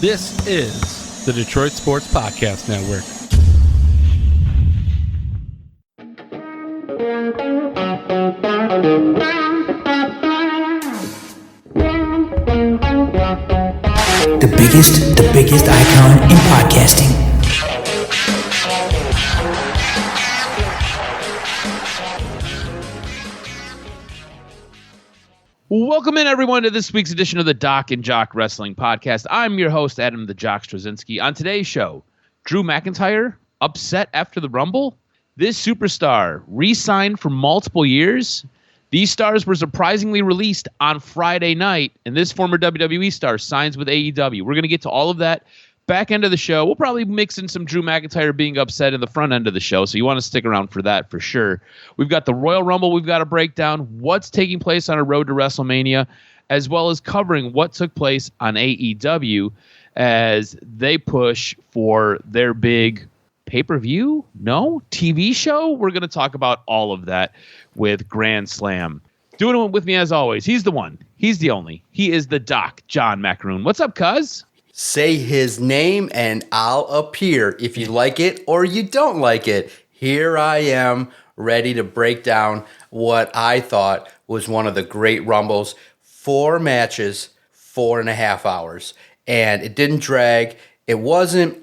This is the Detroit Sports Podcast Network. The biggest icon in podcasting. Welcome in, everyone, to this week's edition of the DocNJock Wrestling Podcast. I'm your host, Adam the Jock Straczynski. On today's show, Drew McIntyre upset after the Rumble. This superstar re-signed for multiple years. These stars were surprisingly released on Friday night, and this former WWE star signs with AEW. We're going to get to all of that back end of the show. We'll probably mix in some Drew McIntyre being upset in the front end of the show, so you want to stick around for that for sure. We've got the Royal Rumble we've got to break down, what's taking place on a road to WrestleMania, as well as covering what took place on AEW as they push for their big pay-per-view? No? TV show? We're going to talk about all of that with Grand Slam. Doing it with me as always, he's the one, he's the only, he is the Doc, John Macaroon. What's up, cuz? Say his name and I'll appear. If you like it or you don't like it, here I am ready to break down what I thought was one of the great Rumbles. 4 matches, 4.5 hours. And it didn't drag. It wasn't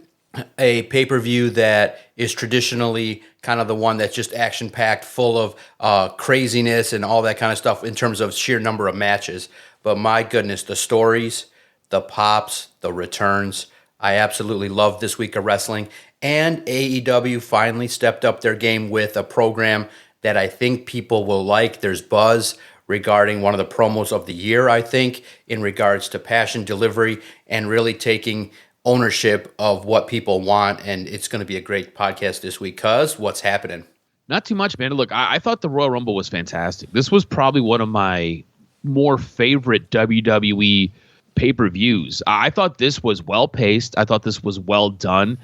a pay-per-view that is traditionally kind of the one that's just action-packed, full of craziness and all that kind of stuff in terms of sheer number of matches. But my goodness, the stories, the pops, the returns. I absolutely love this week of wrestling. And AEW finally stepped up their game with a program that I think people will like. There's buzz regarding one of the promos of the year, I think, in regards to passion delivery and really taking ownership of what people want. And it's going to be a great podcast this week, cuz what's happening? Not too much, man. Look, I thought the Royal Rumble was fantastic. This was probably one of my more favorite WWE pay-per-views. I thought this was well-paced. I thought this was well done.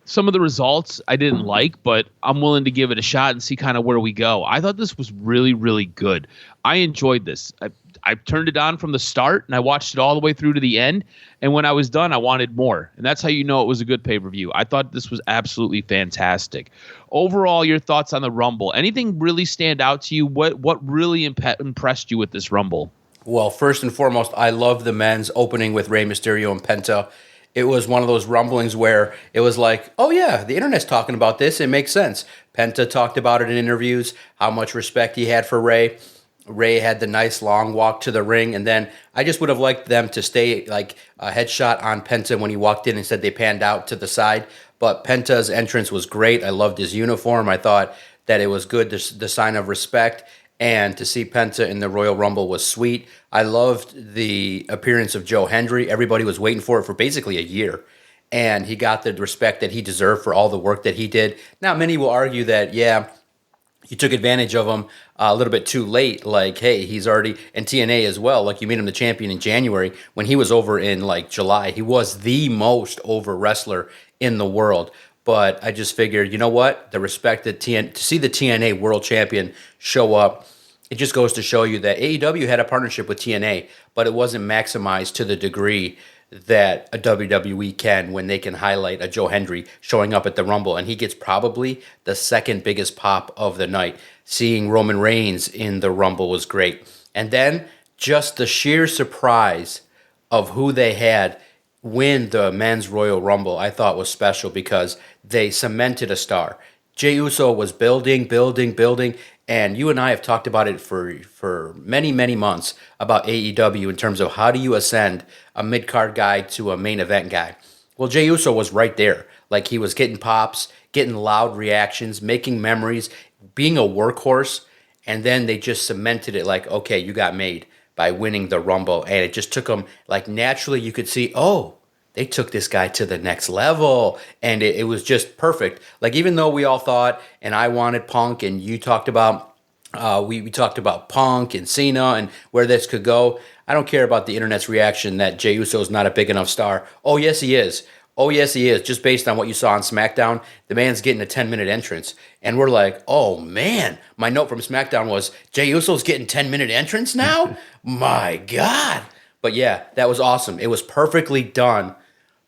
Some of the results I didn't like, but I'm willing to give it a shot and see kind of where we go. I thought this was really, really good. I enjoyed this. I turned it on from the start, and I watched it all the way through to the end. And when I was done, I wanted more. And that's how you know it was a good pay-per-view. I thought this was absolutely fantastic. Overall, your thoughts on the Rumble? Anything really stand out to you? What really impressed you with this Rumble? Well, first and foremost, I love the men's opening with Rey Mysterio and Penta. It was one of those rumblings where it was like, oh yeah, the internet's talking about this. It makes sense. Penta talked about it in interviews, how much respect he had for Rey. Rey had the nice long walk to the ring, and then I just would have liked them to stay like a headshot on Penta when he walked in. Instead, they panned out to the side. But Penta's entrance was great. I loved his uniform. I thought that it was good, the sign of respect. And to see Penta in the Royal Rumble was sweet. I loved the appearance of Joe Hendry. Everybody was waiting for it for basically a year. And he got the respect that he deserved for all the work that he did. Now, many will argue that, yeah, you took advantage of him a little bit too late. Like, hey, he's already in TNA as well. Like, you made him the champion in January. When he was over in, like, July, he was the most over wrestler in the world. But I just figured, you know what? The respect that to see the TNA world champion show up, it just goes to show you that AEW had a partnership with TNA, but it wasn't maximized to the degree that a WWE can when they can highlight a Joe Hendry showing up at the Rumble. And he gets probably the second biggest pop of the night. Seeing Roman Reigns in the Rumble was great. And then just the sheer surprise of who they had win the men's Royal Rumble, I thought was special because they cemented a star. Jey Uso was building, and you and I have talked about it for many, many months about AEW in terms of how do you ascend a mid-card guy to a main event guy. Well, Jey Uso was right there. Like, he was getting pops, getting loud reactions, making memories, being a workhorse, and then they just cemented it like, okay, you got made by winning the Rumble, and it just took them, like, naturally you could see, oh, they took this guy to the next level, and it was just perfect. Like, even though we all thought, and I wanted Punk, and you talked about, we talked about Punk and Cena and where this could go, I don't care about the internet's reaction that Jey Uso is not a big enough star. Oh, yes, he is. Oh, yes, he is. Just based on what you saw on SmackDown, the man's getting a 10-minute entrance. And we're like, oh, man. My note from SmackDown was, Jey Uso's getting 10-minute entrance now? My God. But yeah, that was awesome. It was perfectly done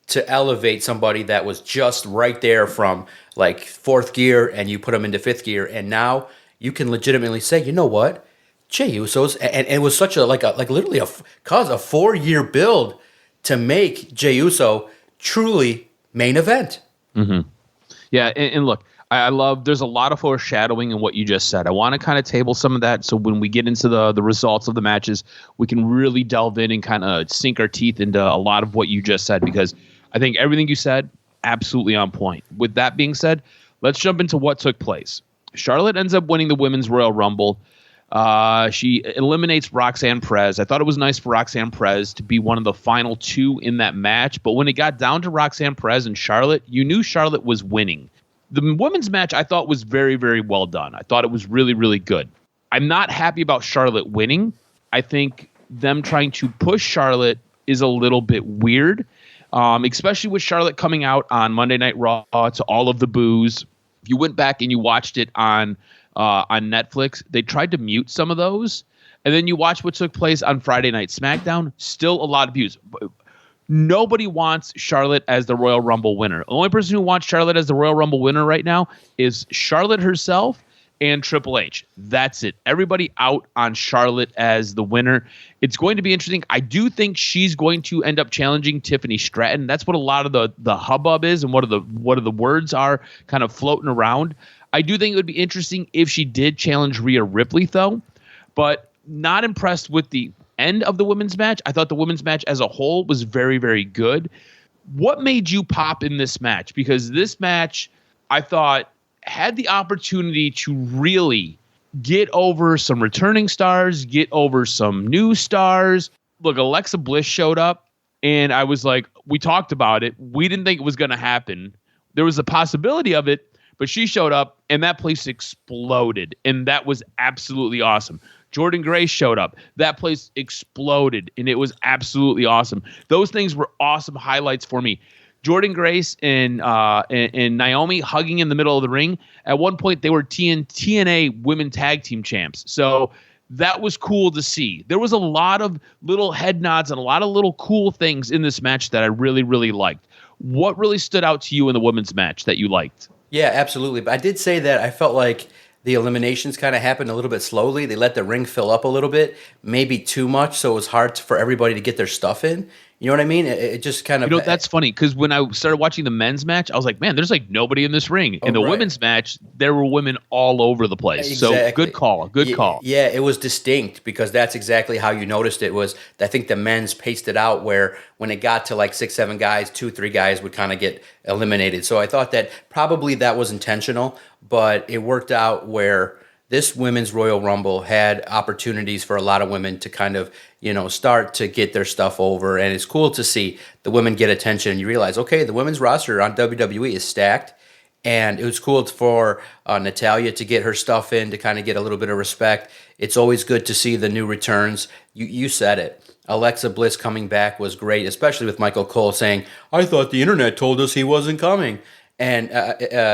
to elevate somebody that was just right there from like fourth gear, and you put them into fifth gear, and now you can legitimately say, you know what, Jey Uso's, and it was such a like literally a 4-year build to make Jey Uso truly main event. Yeah, and look, I love, there's a lot of foreshadowing in what you just said. I want to kind of table some of that so when we get into the results of the matches, we can really delve in and kind of sink our teeth into a lot of what you just said, because I think everything you said, absolutely on point. With that being said, let's jump into what took place. Charlotte ends up winning the Women's Royal Rumble. She eliminates Roxanne Perez. I thought it was nice for Roxanne Perez to be one of the final two in that match, but when it got down to Roxanne Perez and Charlotte, you knew Charlotte was winning. The women's match I thought was very, very well done. I thought it was really, really good. I'm not happy about Charlotte winning. I think them trying to push Charlotte is a little bit weird, especially with Charlotte coming out on Monday Night Raw to all of the boos. If you went back and you watched it on Netflix, they tried to mute some of those. And then you watch what took place on Friday Night SmackDown, still a lot of views. Nobody wants Charlotte as the Royal Rumble winner. The only person who wants Charlotte as the Royal Rumble winner right now is Charlotte herself and Triple H. That's it. Everybody out on Charlotte as the winner. It's going to be interesting. I do think she's going to end up challenging Tiffany Stratton. That's what a lot of the hubbub is, and what are the words are kind of floating around. I do think it would be interesting if she did challenge Rhea Ripley, though, but not impressed with the end of the women's match. I thought the women's match as a whole was very, very good. What made you pop in this match? Because this match, I thought, had the opportunity to really get over some returning stars, get over some new stars. Look, Alexa Bliss showed up, and I was like, we talked about it. We didn't think it was going to happen. There was a possibility of it, but she showed up, and that place exploded, and that was absolutely awesome. Jordan Grace showed up. That place exploded, and it was absolutely awesome. Those things were awesome highlights for me. Jordan Grace and Naomi hugging in the middle of the ring. At one point, they were TNA Women Tag Team Champs. So that was cool to see. There was a lot of little head nods and a lot of little cool things in this match that I really, really liked. What really stood out to you in the women's match that you liked? Yeah, absolutely. But I did say that I felt like the eliminations kind of happened a little bit slowly. They let the ring fill up a little bit, maybe too much, so it was hard for everybody to get their stuff in. You know what I mean? It just kind of... that's funny, because when I started watching the men's match, I was like, man, there's like nobody in this ring. In the women's match, there were women all over the place. Exactly. So good call. Good call. Yeah, it was distinct, because that's exactly how you noticed it was. I think the men's paced it out where when it got to like 6, 7 guys, 2, 3 guys would kind of get eliminated. So I thought that probably that was intentional, but it worked out where this women's Royal Rumble had opportunities for a lot of women to kind of, start to get their stuff over. And it's cool to see the women get attention, and you realize, okay, the women's roster on WWE is stacked. And it was cool for Natalya to get her stuff in, to kind of get a little bit of respect. It's always good to see the new returns. You said it. Alexa Bliss coming back was great, especially with Michael Cole saying, I thought the internet told us he wasn't coming. And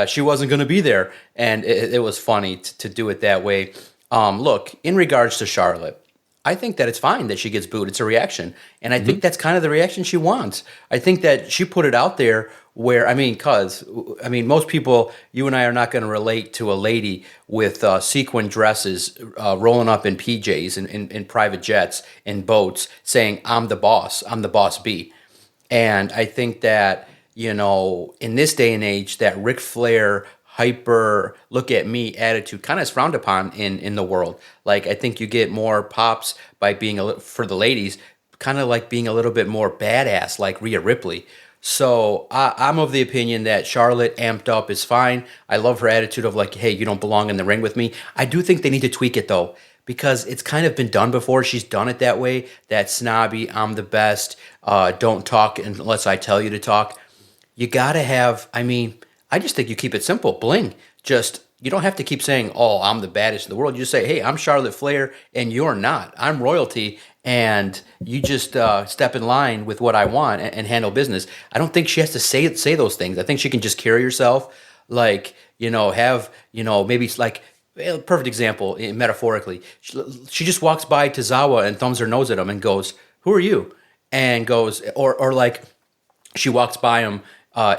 she wasn't going to be there. And it was funny to do it that way. Look, in regards to Charlotte, I think that it's fine that she gets booed. It's a reaction. And I think that's kind of the reaction she wants. I think that she put it out there where, most people, you and I are not going to relate to a lady with sequin dresses rolling up in PJs in private jets, in boats, saying, I'm the boss B. And I think that, in this day and age, that Ric Flair hyper look at me attitude kind of is frowned upon in the world. Like, I think you get more pops by being for the ladies, kind of like being a little bit more badass, like Rhea Ripley. So I'm of the opinion that Charlotte amped up is fine. I love her attitude of like, hey, you don't belong in the ring with me. I do think they need to tweak it though, because it's kind of been done before. She's done it that way, that snobby, I'm the best, don't talk unless I tell you to talk. You got to have, I just think you keep it simple. Bling. You don't have to keep saying, oh, I'm the baddest in the world. You just say, hey, I'm Charlotte Flair, and you're not. I'm royalty, and you just step in line with what I want and handle business. I don't think she has to say those things. I think she can just carry herself like, maybe it's like, perfect example, metaphorically. She just walks by Tozawa and thumbs her nose at him and goes, who are you? And goes, or like she walks by him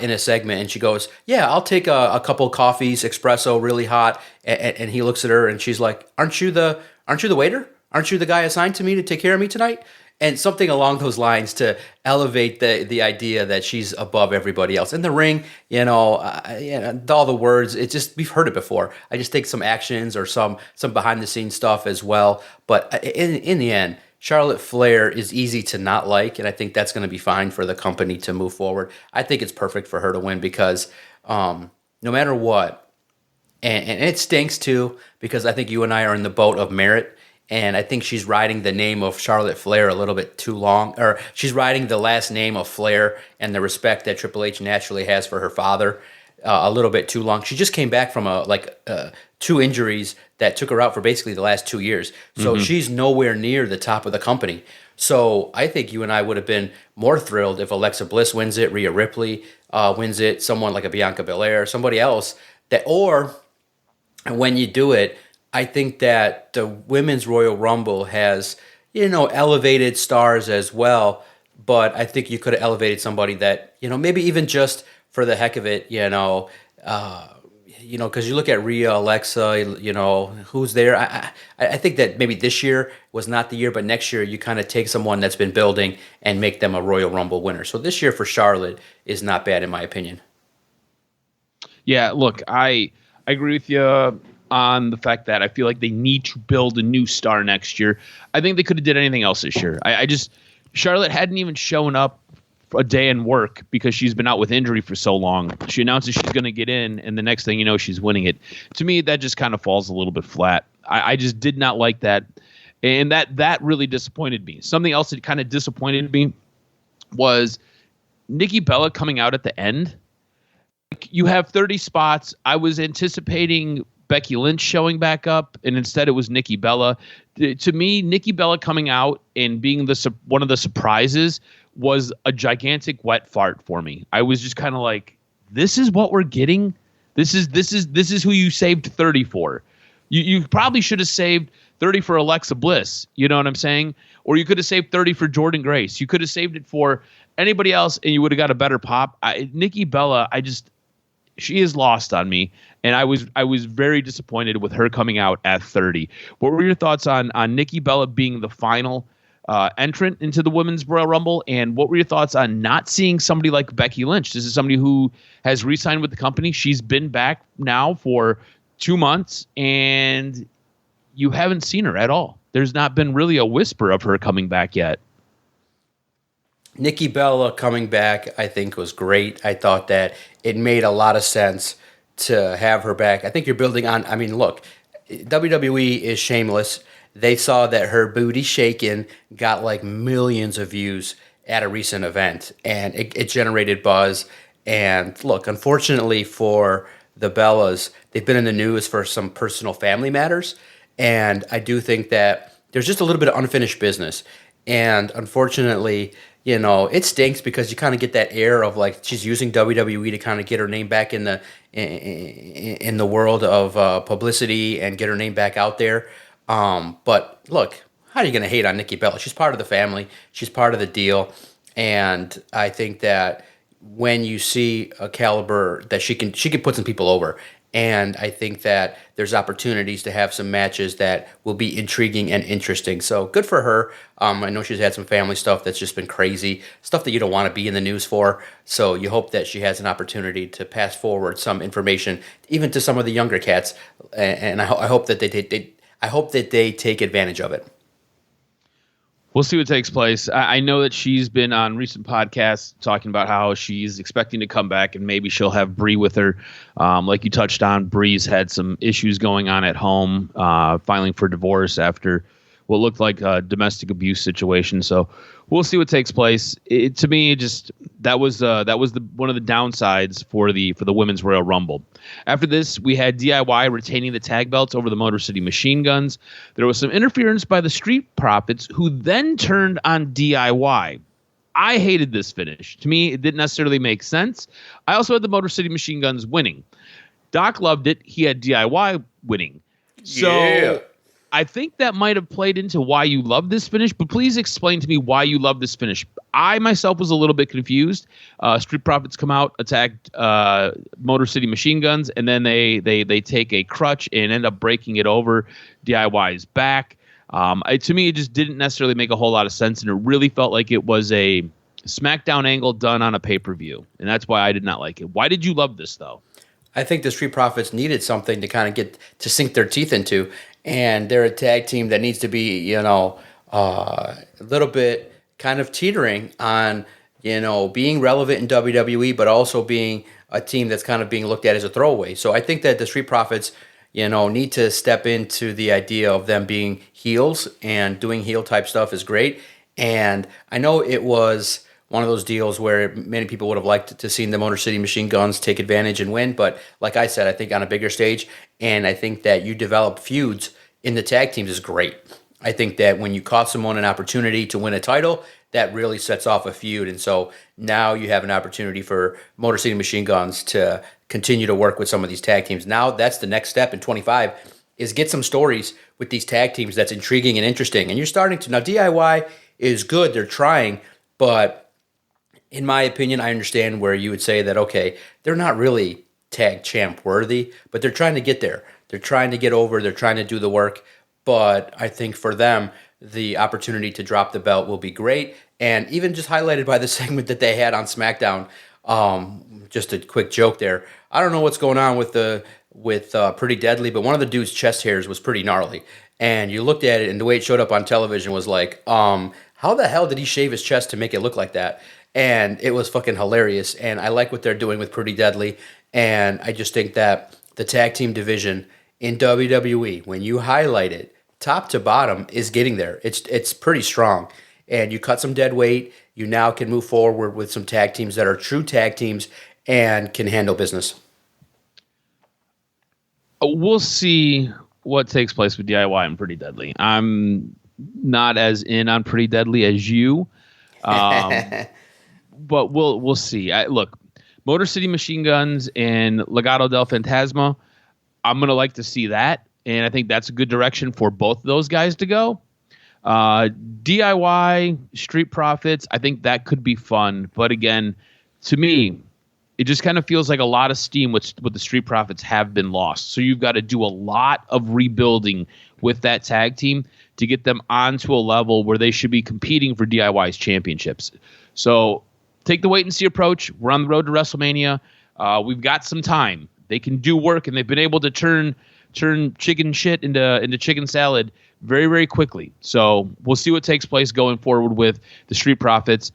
in a segment and she goes, yeah, I'll take a couple coffees, espresso, really hot. And he looks at her and she's like, aren't you the waiter? Aren't you the guy assigned to me to take care of me tonight? And something along those lines to elevate the idea that she's above everybody else. In the ring, all the words, it's just, we've heard it before. I just think some actions or some behind the scenes stuff as well. But in the end, Charlotte Flair is easy to not like, and I think that's going to be fine for the company to move forward. I think it's perfect for her to win because no matter what, and it stinks too, because I think you and I are in the boat of merit. And I think she's riding the name of Charlotte Flair a little bit too long, or she's riding the last name of Flair and the respect that Triple H naturally has for her father a little bit too long. She just came back from 2 injuries that took her out for basically the last 2 years. So she's nowhere near the top of the company. So I think you and I would have been more thrilled if Alexa Bliss wins it, Rhea Ripley wins it, someone like a Bianca Belair, somebody else or when you do it, I think that the Women's Royal Rumble has, elevated stars as well. But I think you could have elevated somebody that, maybe even just for the heck of it, because you look at Rhea, Alexa, who's there. I think that maybe this year was not the year, but next year you kind of take someone that's been building and make them a Royal Rumble winner. So this year for Charlotte is not bad in my opinion. Yeah, look, I agree with you on the fact that I feel like they need to build a new star next year. I think they could have did anything else this year. Charlotte hadn't even shown up a day in work because she's been out with injury for so long. She announces she's going to get in, and the next thing you know, she's winning it. To me, that just kind of falls a little bit flat. I just did not like that, and that really disappointed me. Something else that kind of disappointed me was Nikki Bella coming out at the end. You have 30 spots. I was anticipating Becky Lynch showing back up, and instead it was Nikki Bella. To me, Nikki Bella coming out and being one of the surprises was a gigantic wet fart for me. I was just kind of like, this is what we're getting. This is who you saved 30 for. You probably should have saved 30 for Alexa Bliss. You know what I'm saying? Or you could have saved 30 for Jordynne Grace. You could have saved it for anybody else, and you would have got a better pop. Nikki Bella, she is lost on me, and I was very disappointed with her coming out at 30. What were your thoughts on Nikki Bella being the final entrant into the Women's Royal Rumble, and what were your thoughts on not seeing somebody like Becky Lynch? This is somebody who has re-signed with the company. She's been back now for 2 months, and you haven't seen her at all. There's not been really a whisper of her coming back yet. Nikki Bella coming back, I think, was great. I thought that it made a lot of sense to have her back. I think you're building on, look, WWE is shameless. They saw that her booty shaking got like millions of views at a recent event, and it generated buzz. And look, unfortunately for the Bellas, they've been in the news for some personal family matters. And I do think that there's just a little bit of unfinished business. And unfortunately, it stinks because you kind of get that air of like she's using WWE to kind of get her name back in the world of publicity and get her name back out there. But look, how are you going to hate on Nikki Bella? She's part of the family. She's part of the deal. And I think that when you see a caliber that she can put some people over. And I think that there's opportunities to have some matches that will be intriguing and interesting. So good for her. I know she's had some family stuff that's just been crazy, stuff that you don't want to be in the news for. So you hope that she has an opportunity to pass forward some information, even to some of the younger cats. And I hope that they take advantage of it. We'll see what takes place. I know that she's been on recent podcasts talking about how she's expecting to come back and maybe she'll have Brie with her. Like you touched on, Brie's had some issues going on at home, filing for divorce after what looked like a domestic abuse situation. So we'll see what takes place. To me, that was one of the downsides for the Women's Royal Rumble. After this, we had DIY retaining the tag belts over the Motor City Machine Guns. There was some interference by the Street Profits, who then turned on DIY. I hated this finish. To me, it didn't necessarily make sense. I also had the Motor City Machine Guns winning. Doc loved it. He had DIY winning. So I think that might have played into why you love this finish, but please explain to me why you love this finish. I myself was a little bit confused. Street Profits come out, attack Motor City Machine Guns, and then they take a crutch and end up breaking it over DIY's back. To me, it just didn't necessarily make a whole lot of sense, and it really felt like it was a SmackDown angle done on a pay-per-view, and that's why I did not like it. Why did you love this, though? I think the Street Profits needed something to kind of get to sink their teeth into, and they're a tag team that needs to be, a little bit kind of teetering on, being relevant in WWE, but also being a team that's kind of being looked at as a throwaway. So I think that the Street Profits, need to step into the idea of them being heels, and doing heel type stuff is great. And I know it was one of those deals where many people would have liked to see the Motor City Machine Guns take advantage and win. But like I said, I think on a bigger stage, and I think that you develop feuds in the tag teams is great. I think that when you cost someone an opportunity to win a title, that really sets off a feud. And so now you have an opportunity for Motor City Machine Guns to continue to work with some of these tag teams. Now that's the next step in 25 is get some stories with these tag teams that's intriguing and interesting. And you're starting to, now DIY is good, they're trying, but in my opinion, I understand where you would say that, okay, they're not really tag champ worthy, but they're trying to get there. They're trying to get over, they're trying to do the work, but I think for them, the opportunity to drop the belt will be great. And even just highlighted by the segment that they had on SmackDown, just a quick joke there. I don't know what's going on with Pretty Deadly, but one of the dude's chest hairs was pretty gnarly. And you looked at it, and the way it showed up on television was like, how the hell did he shave his chest to make it look like that? And it was fucking hilarious. And I like what they're doing with Pretty Deadly. And I just think that the tag team division in WWE, when you highlight it, top to bottom, is getting there. It's pretty strong. And you cut some dead weight. You now can move forward with some tag teams that are true tag teams and can handle business. We'll see what takes place with DIY and Pretty Deadly. I'm not as in on Pretty Deadly as you. But we'll see. Look, Motor City Machine Guns and Legado del Fantasma, I'm going to like to see that. And I think that's a good direction for both of those guys to go. DIY, Street Profits, I think that could be fun. But again, to me, it just kind of feels like a lot of steam with the Street Profits have been lost. So you've got to do a lot of rebuilding with that tag team to get them onto a level where they should be competing for DIY's championships. So take the wait and see approach. We're on the road to WrestleMania. We've got some time. They can do work, and they've been able to turn chicken shit into chicken salad very, very quickly. So we'll see what takes place going forward with the Street Profits.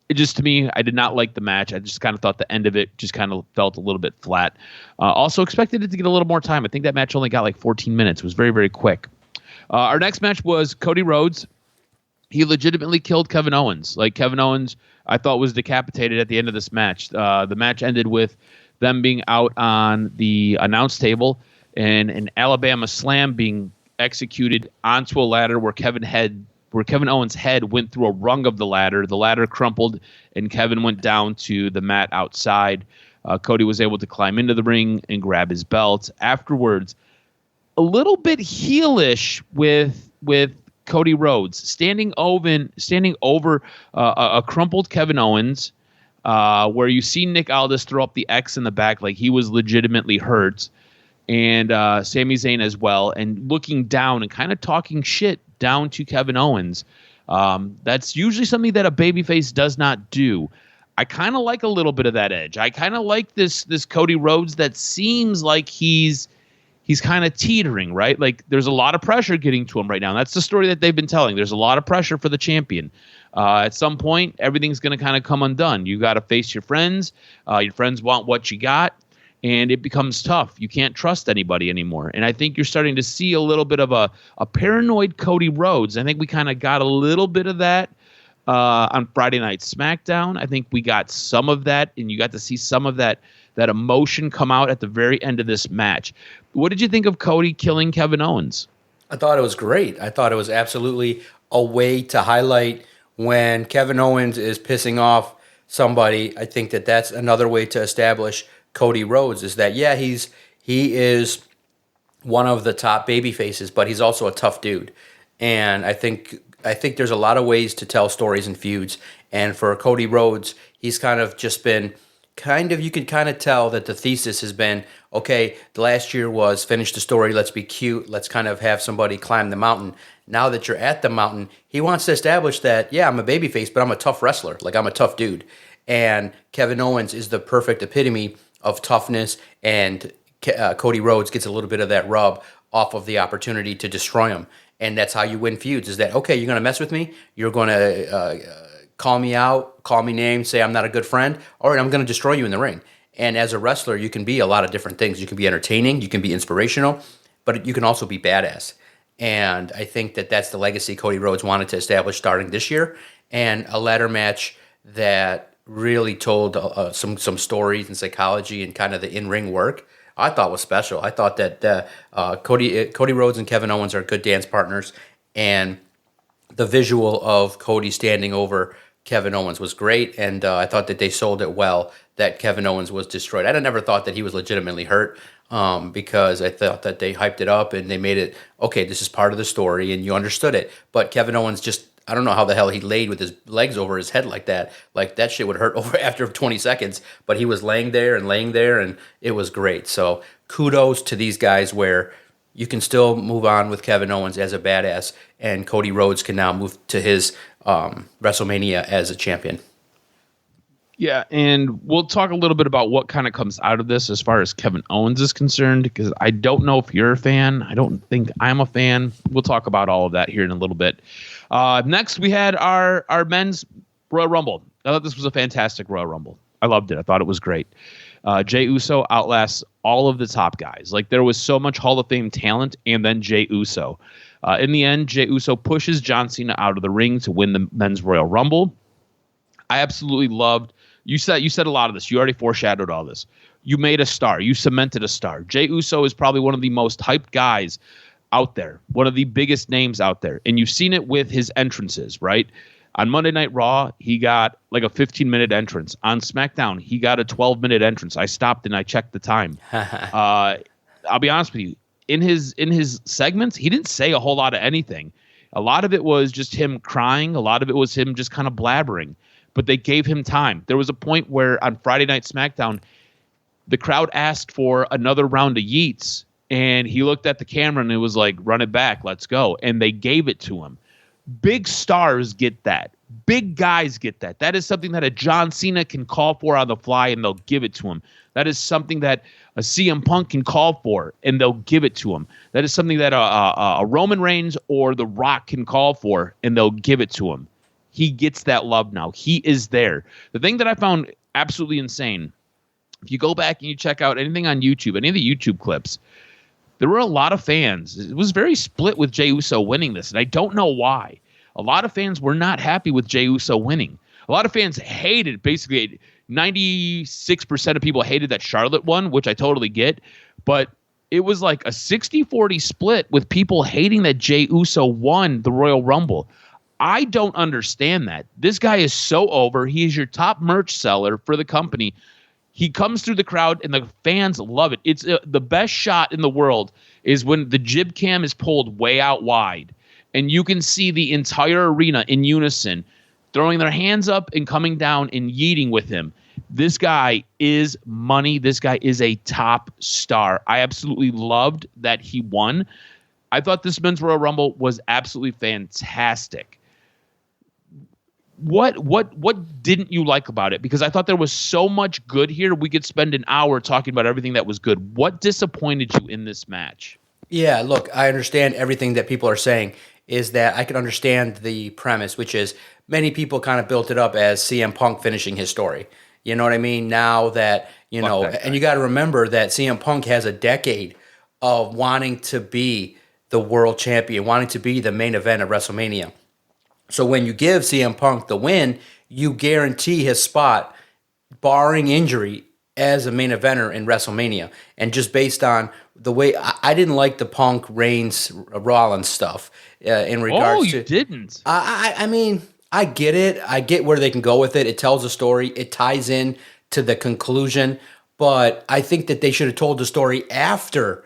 It just, to me, I did not like the match. I just kind of thought the end of it just kind of felt a little bit flat. Also expected it to get a little more time. I think that match only got like 14 minutes. It was very, very quick. Our next match was Cody Rhodes. He legitimately killed Kevin Owens. Like, Kevin Owens, I thought, was decapitated at the end of this match. The match ended with them being out on the announce table and an Alabama slam being executed onto a ladder where Kevin Owens' head went through a rung of the ladder. The ladder crumpled, and Kevin went down to the mat outside. Cody was able to climb into the ring and grab his belt. Afterwards, a little bit heelish with Cody Rhodes standing over a crumpled Kevin Owens, where you see Nick Aldis throw up the X in the back like he was legitimately hurt, and Sami Zayn as well, and looking down and kind of talking shit down to Kevin Owens. That's usually something that a babyface does not do. I kind of like a little bit of that edge. I kind of like this Cody Rhodes that seems like he's kind of teetering, right? Like, there's a lot of pressure getting to him right now. And that's the story that they've been telling. There's a lot of pressure for the champion. At some point, everything's going to kind of come undone. You got to face your friends. Your friends want what you got, and it becomes tough. You can't trust anybody anymore. And I think you're starting to see a little bit of a paranoid Cody Rhodes. I think we kind of got a little bit of that on Friday Night SmackDown. I think we got some of that, and you got to see some of that emotion come out at the very end of this match. What did you think of Cody killing Kevin Owens? I thought it was great. I thought it was absolutely a way to highlight when Kevin Owens is pissing off somebody. I think that that's another way to establish Cody Rhodes, is that, yeah, he is one of the top baby faces, but he's also a tough dude. And I think there's a lot of ways to tell stories and feuds. And for Cody Rhodes, he's kind of just been you can kind of tell that the thesis has been, okay, the last year was finish the story, let's be cute, let's kind of have somebody climb the mountain. Now that you're at the mountain, he wants to establish that, yeah, I'm a babyface, but I'm a tough wrestler. Like, I'm a tough dude. And Kevin Owens is the perfect epitome of toughness, and Cody Rhodes gets a little bit of that rub off of the opportunity to destroy him. And that's how you win feuds, is that, okay, you're going to mess with me, you're going to call me out, call me names, say I'm not a good friend, all right, I'm going to destroy you in the ring. And as a wrestler, you can be a lot of different things. You can be entertaining, you can be inspirational, but you can also be badass. And I think that that's the legacy Cody Rhodes wanted to establish starting this year, and a ladder match that really told some stories and psychology and kind of the in-ring work, I thought was special. I thought that Cody Rhodes and Kevin Owens are good dance partners, and the visual of Cody standing over Kevin Owens was great, and I thought that they sold it well, that Kevin Owens was destroyed. I never thought that he was legitimately hurt, because I thought that they hyped it up and they made it, okay, this is part of the story, and you understood it. But Kevin Owens just, I don't know how the hell he laid with his legs over his head like that. Like, that shit would hurt over after 20 seconds, but he was laying there, and it was great. So kudos to these guys, where you can still move on with Kevin Owens as a badass, and Cody Rhodes can now move to his WrestleMania as a champion. Yeah, and we'll talk a little bit about what kind of comes out of this as far as Kevin Owens is concerned, because I don't know if you're a fan. I don't think I'm a fan. We'll talk about all of that here in a little bit. Next, we had our men's Royal Rumble. I thought this was a fantastic Royal Rumble. I loved it. I thought it was great. Jey Uso outlasts all of the top guys. Like, there was so much Hall of Fame talent, and then Jey Uso. In the end, Jey Uso pushes John Cena out of the ring to win the men's Royal Rumble. I absolutely loved. You said a lot of this. You already foreshadowed all this. You made a star. You cemented a star. Jey Uso is probably one of the most hyped guys out there, one of the biggest names out there. And you've seen it with his entrances, right? On Monday Night Raw, he got like a 15-minute entrance. On SmackDown, he got a 12-minute entrance. I stopped and I checked the time. I'll be honest with you. In his segments, he didn't say a whole lot of anything. A lot of it was just him crying. A lot of it was him just kind of blabbering. But they gave him time. There was a point where on Friday Night SmackDown, the crowd asked for another round of yeets, and he looked at the camera and it was like, run it back, let's go. And they gave it to him. Big stars get that. Big guys get that. That is something that a John Cena can call for on the fly, and they'll give it to him. That is something that a CM Punk can call for, and they'll give it to him. That is something that a Roman Reigns or The Rock can call for, and they'll give it to him. He gets that love now. He is there. The thing that I found absolutely insane, if you go back and you check out anything on YouTube, any of the YouTube clips, there were a lot of fans. It was very split with Jey Uso winning this, and I don't know why. A lot of fans were not happy with Jey Uso winning. A lot of fans hated, basically 96% of people hated that Charlotte won, which I totally get, but it was like a 60-40 split with people hating that Jey Uso won the Royal Rumble. I don't understand that. This guy is so over. He is your top merch seller for the company. He comes through the crowd, and the fans love it. It's the best shot in the world is when the jib cam is pulled way out wide, and you can see the entire arena in unison throwing their hands up and coming down and yeeting with him. This guy is money. This guy is a top star. I absolutely loved that he won. I thought this men's Royal Rumble was absolutely fantastic. What didn't you like about it? Because I thought there was so much good here. We could spend an hour talking about everything that was good. What disappointed you in this match? Yeah, look, I understand everything that people are saying. Is that I can understand the premise, which is many people kind of built it up as CM Punk finishing his story. You know what I mean? Now that, and you got to remember that CM Punk has a decade of wanting to be the world champion, wanting to be the main event of WrestleMania. So when you give CM Punk the win, you guarantee his spot, barring injury, as a main eventer in WrestleMania. And just based on the way, I didn't like the Punk Reigns Rollins stuff in regards to. Oh, you didn't? I mean, I get it. I get where they can go with it. It tells a story. It ties in to the conclusion. But I think that they should have told the story after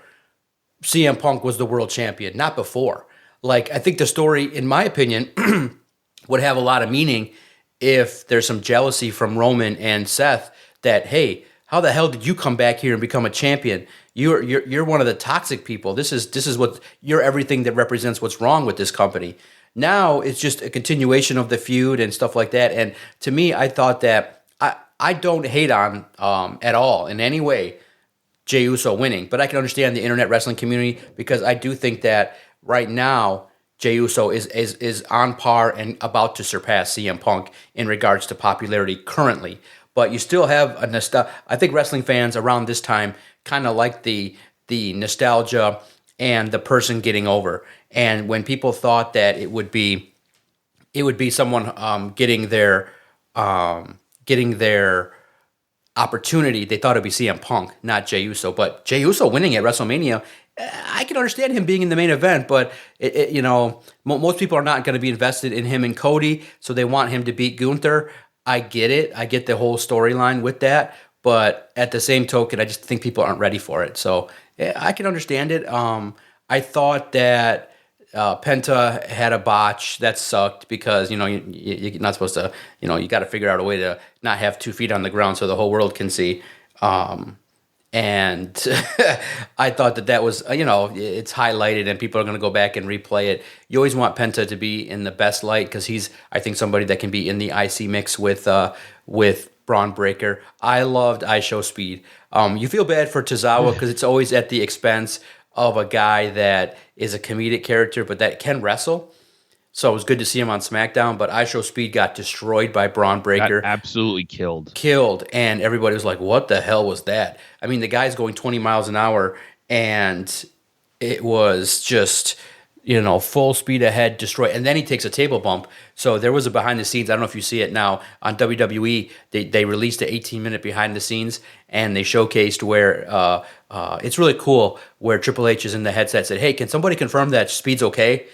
CM Punk was the world champion, not before. Like, I think the story, in my opinion, would have a lot of meaning if there's some jealousy from Roman and Seth that, hey, how the hell did you come back here and become a champion? You're one of the toxic people. This is what you're everything that represents what's wrong with this company. Now it's just a continuation of the feud and stuff like that. And to me, I thought that I don't hate on at all in any way Jey Uso winning, but I can understand the internet wrestling community because I do think that right now Jey Uso is on par and about to surpass CM Punk in regards to popularity currently. But you still have a nostalgia. I think wrestling fans around this time kind of like the nostalgia and the person getting over. And when people thought that it would be someone getting their opportunity, they thought it'd be CM Punk, not Jey Uso. But Jey Uso winning at WrestleMania, I can understand him being in the main event, but most people are not going to be invested in him and Cody, so they want him to beat Gunther. I get it. I get the whole storyline with that, but at the same token, I just think people aren't ready for it. So I can understand it. I thought that Penta had a botch that sucked because you're not supposed to. You got to figure out a way to not have 2 feet on the ground so the whole world can see. And I thought that was, it's highlighted and people are going to go back and replay it. You always want Penta to be in the best light because he's, I think, somebody that can be in the IC mix with Braun Breaker. I loved IShow Speed. You feel bad for Tozawa because it's always at the expense of a guy that is a comedic character but that can wrestle. So it was good to see him on SmackDown, but IShow Speed got destroyed by Braun Breaker. Got absolutely killed. And everybody was like, what the hell was that? I mean, the guy's going 20 miles an hour, and it was just, full speed ahead, destroyed. And then he takes a table bump. So there was a behind the scenes. I don't know if you see it now. On WWE, they released an 18-minute behind the scenes, and they showcased where it's really cool, where Triple H is in the headset, said, hey, can somebody confirm that Speed's okay?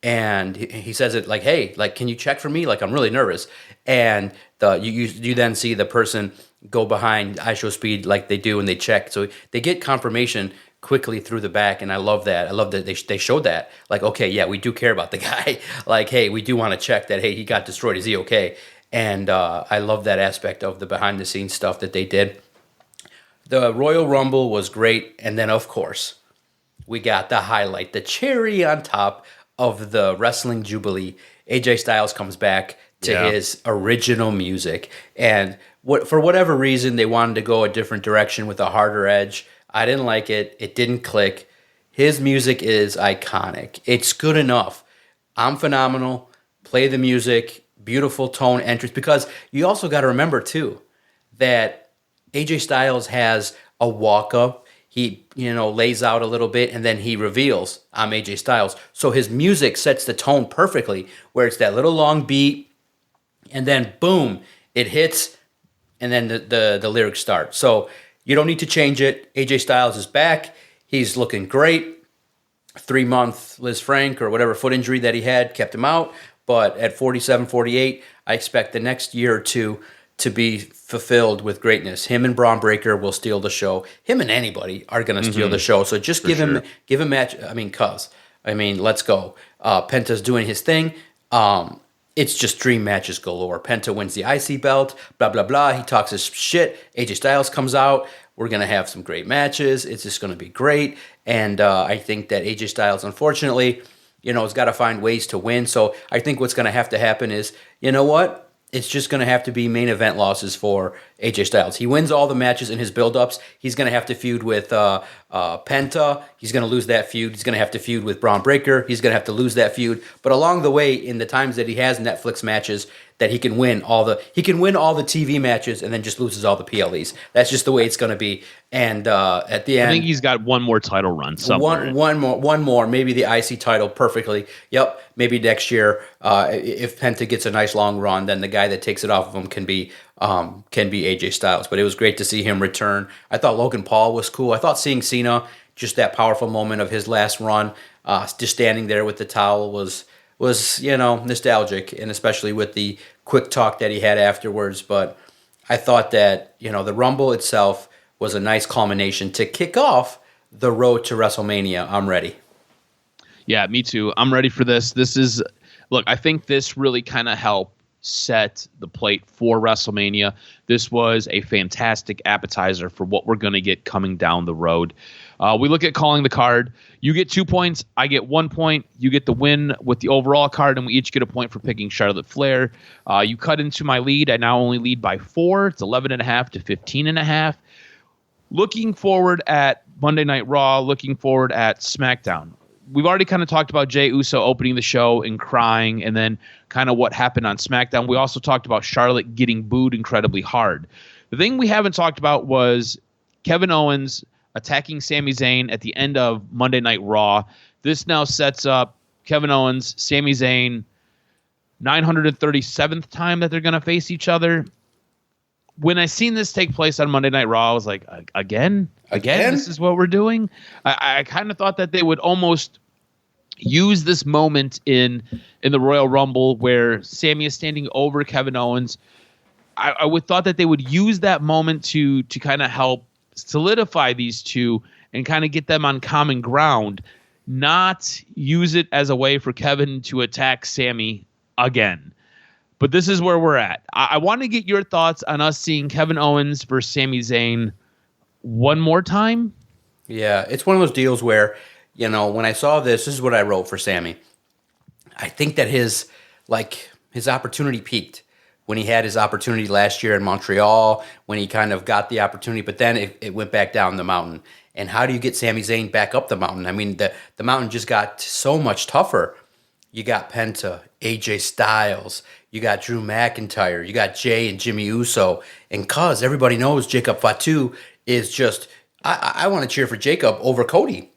And he says it like, hey, like, can you check for me? Like, I'm really nervous. And you then see the person go behind IShow Speed like they do and they check. So they get confirmation quickly through the back. And I love that. I love that they showed that. Like, okay, yeah, we do care about the guy. Like, hey, we do want to check that, hey, he got destroyed. Is he okay? And I love that aspect of the behind the scenes stuff that they did. The Royal Rumble was great. And then, of course, we got the highlight, the cherry on top of the Wrestling Jubilee. AJ Styles comes back to his original music. And for whatever reason, they wanted to go a different direction with a harder edge. I didn't like it. It didn't click. His music is iconic. It's good enough. I'm phenomenal. Play the music. Beautiful tone entrance. Because you also got to remember, too, that AJ Styles has a walk-up. He, lays out a little bit, and then he reveals, I'm AJ Styles. So his music sets the tone perfectly, where it's that little long beat, and then boom, it hits, and then the lyrics start. So you don't need to change it. AJ Styles is back. He's looking great. 3-month Liz Frank or whatever foot injury that he had kept him out. But at 47, 48, I expect the next year or two to be fulfilled with greatness. Him and Braun Breaker will steal the show. Him and anybody are going to steal the show. So just give him match. Let's go. Penta's doing his thing. It's just dream matches galore. Penta wins the IC belt, blah, blah, blah. He talks his shit. AJ Styles comes out. We're going to have some great matches. It's just going to be great. And I think that AJ Styles, unfortunately, has got to find ways to win. So I think what's going to have to happen is, you know what? It's just going to have to be main event losses for AJ Styles. He wins all the matches in his build-ups. He's going to have to feud with Penta. He's going to lose that feud. He's going to have to feud with Braun Breaker. He's going to have to lose that feud. But along the way, in the times that he has Netflix matches, that he can win all the TV matches and then just loses all the PLEs. That's just the way it's going to be. And at the end, I think he's got one more title run somewhere. One more, maybe the IC title perfectly. Yep, maybe next year, if Penta gets a nice long run, then the guy that takes it off of him can be AJ Styles. But it was great to see him return. I thought Logan Paul was cool. I thought seeing Cena, just that powerful moment of his last run, just standing there with the towel was nostalgic, and especially with the quick talk that he had afterwards. But I thought that the Rumble itself was a nice culmination to kick off the road to WrestleMania. I'm ready. Yeah, me too. I'm ready for this. Look, I think this really kind of helped set the plate for WrestleMania. This was a fantastic appetizer for what we're going to get coming down the road. We look at calling the card. You get 2 points. I get 1 point. You get the win with the overall card, and we each get a point for picking Charlotte Flair. You cut into my lead. I now only lead by 4. It's 11.5 to 15.5. Looking forward at Monday Night Raw, looking forward at SmackDown. We've already kind of talked about Jey Uso opening the show and crying, and then kind of what happened on SmackDown. We also talked about Charlotte getting booed incredibly hard. The thing we haven't talked about was Kevin Owens attacking Sami Zayn at the end of Monday Night Raw. This now sets up Kevin Owens, Sami Zayn, 937th time that they're going to face each other. When I seen this take place on Monday Night Raw, I was like, again? This is what we're doing? I kind of thought that they would almost use this moment in the Royal Rumble where Sami is standing over Kevin Owens. I would thought that they would use that moment to kind of help solidify these two and kind of get them on common ground, not use it as a way for Kevin to attack Sami again. But this is where we're at. I want to get your thoughts on us seeing Kevin Owens versus Sami Zayn one more time. Yeah, it's one of those deals where, when I saw this is what I wrote for Sami. I think that his opportunity peaked when he had his opportunity last year in Montreal, when he kind of got the opportunity, but then it went back down the mountain. And how do you get Sami Zayn back up the mountain? I mean, the mountain just got so much tougher. You got Penta, AJ Styles, you got Drew McIntyre, you got Jey and Jimmy Uso, and everybody knows Jacob Fatu is just, I want to cheer for Jacob over Cody.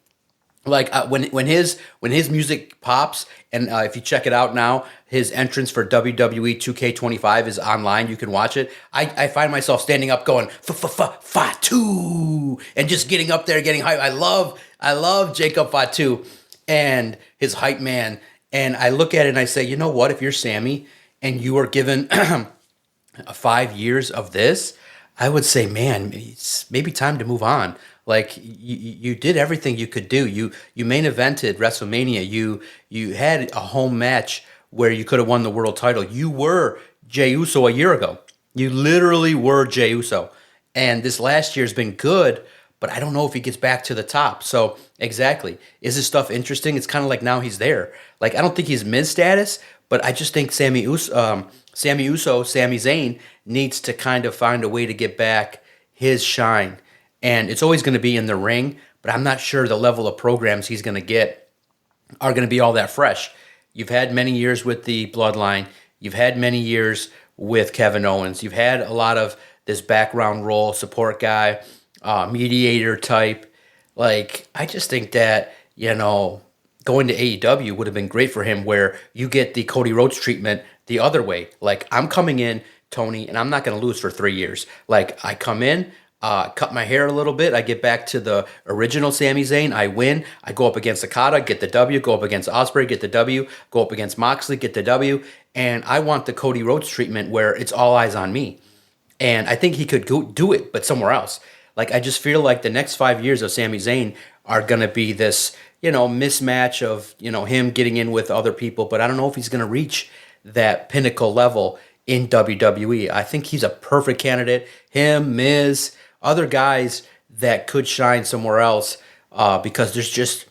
Like when his music pops, and if you check it out now, his entrance for WWE 2K25 is online. You can watch it. I find myself standing up going Fatu and just getting up there, getting hype. I love Jacob Fatu and his hype man. And I look at it and I say, you know what? If you're Sami and you are given 5 years of this, I would say, man, it's maybe time to move on. Like you did everything you could do. You main evented WrestleMania. You had a home match where you could have won the world title. You were Jey Uso a year ago. You literally were Jey Uso. And this last year has been good, but I don't know if he gets back to the top. So exactly, is this stuff interesting? It's kind of like now he's there. Like I don't think he's mid status, but I just think Sami Zayn needs to kind of find a way to get back his shine. And it's always going to be in the ring, but I'm not sure the level of programs he's going to get are going to be all that fresh. You've had many years with the Bloodline. You've had many years with Kevin Owens. You've had a lot of this background role, support guy, mediator type. Like, I just think that, going to AEW would have been great for him, where you get the Cody Rhodes treatment the other way. Like, I'm coming in, Tony, and I'm not going to lose for 3 years. Like, I come in, cut my hair a little bit. I get back to the original Sami Zayn. I win. I go up against Okada, get the W. Go up against Ospreay, get the W. Go up against Moxley, get the W. And I want the Cody Rhodes treatment where it's all eyes on me. And I think he could go do it, but somewhere else. Like, I just feel like the next 5 years of Sami Zayn are going to be this, mismatch of, him getting in with other people. But I don't know if he's going to reach that pinnacle level in WWE. I think he's a perfect candidate. Him, Miz, other guys that could shine somewhere else, because there's just,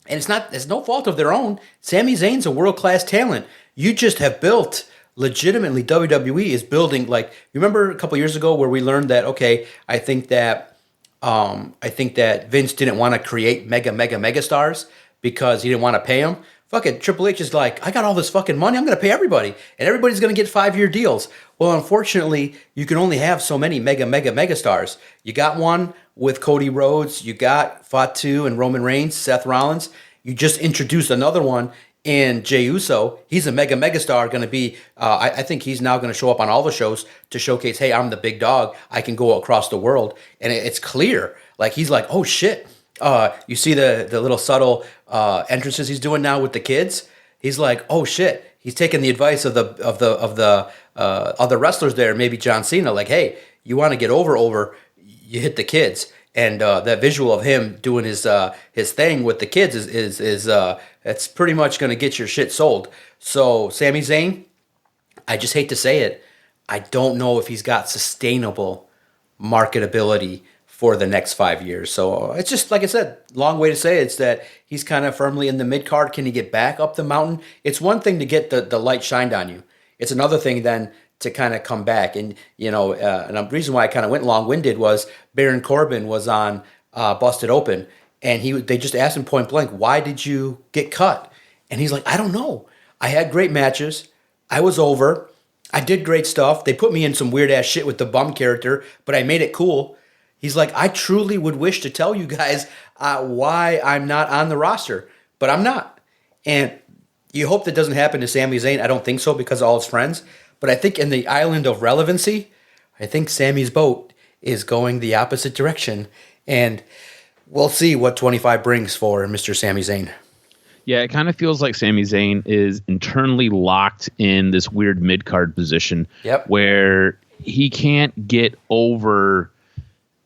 and it's no fault of their own. Sami Zayn's a world-class talent. You just have built, legitimately, WWE is building, like, you remember a couple years ago where we learned that, okay, I think that Vince didn't want to create mega stars because he didn't want to pay them. Fuck it, Triple H is like, I got all this fucking money, I'm going to pay everybody, and everybody's going to get 5-year deals. Well, unfortunately, you can only have so many mega stars. You got one with Cody Rhodes, you got Fatu and Roman Reigns, Seth Rollins. You just introduced another one in Jey Uso. He's a mega star, going to be, I think he's now going to show up on all the shows to showcase, hey, I'm the big dog, I can go across the world. And it's clear, like, he's like, oh shit. You see the little subtle entrances he's doing now with the kids. He's like, oh shit. He's taking the advice of the other wrestlers there, maybe John Cena. Like, hey, you want to get over, you hit the kids. And that visual of him doing his thing with the kids is that's pretty much going to get your shit sold. So Sami Zayn, I just hate to say it, I don't know if he's got sustainable marketability for the next 5 years. So it's just, like I said, long way to say it's that he's kind of firmly in the mid card. Can he get back up the mountain? It's one thing to get the light shined on you. It's another thing then to kind of come back. And, and the reason why I kind of went long-winded was Baron Corbin was on Busted Open, and they just asked him point blank, why did you get cut? And he's like, I don't know. I had great matches. I was over. I did great stuff. They put me in some weird-ass shit with the bum character, but I made it cool. He's like, I truly would wish to tell you guys why I'm not on the roster, but I'm not. And you hope that doesn't happen to Sami Zayn. I don't think so because of all his friends. But I think in the island of relevancy, I think Sami's boat is going the opposite direction. And we'll see what 25 brings for Mr. Sami Zayn. Yeah, it kind of feels like Sami Zayn is internally locked in this weird mid-card position where he can't get over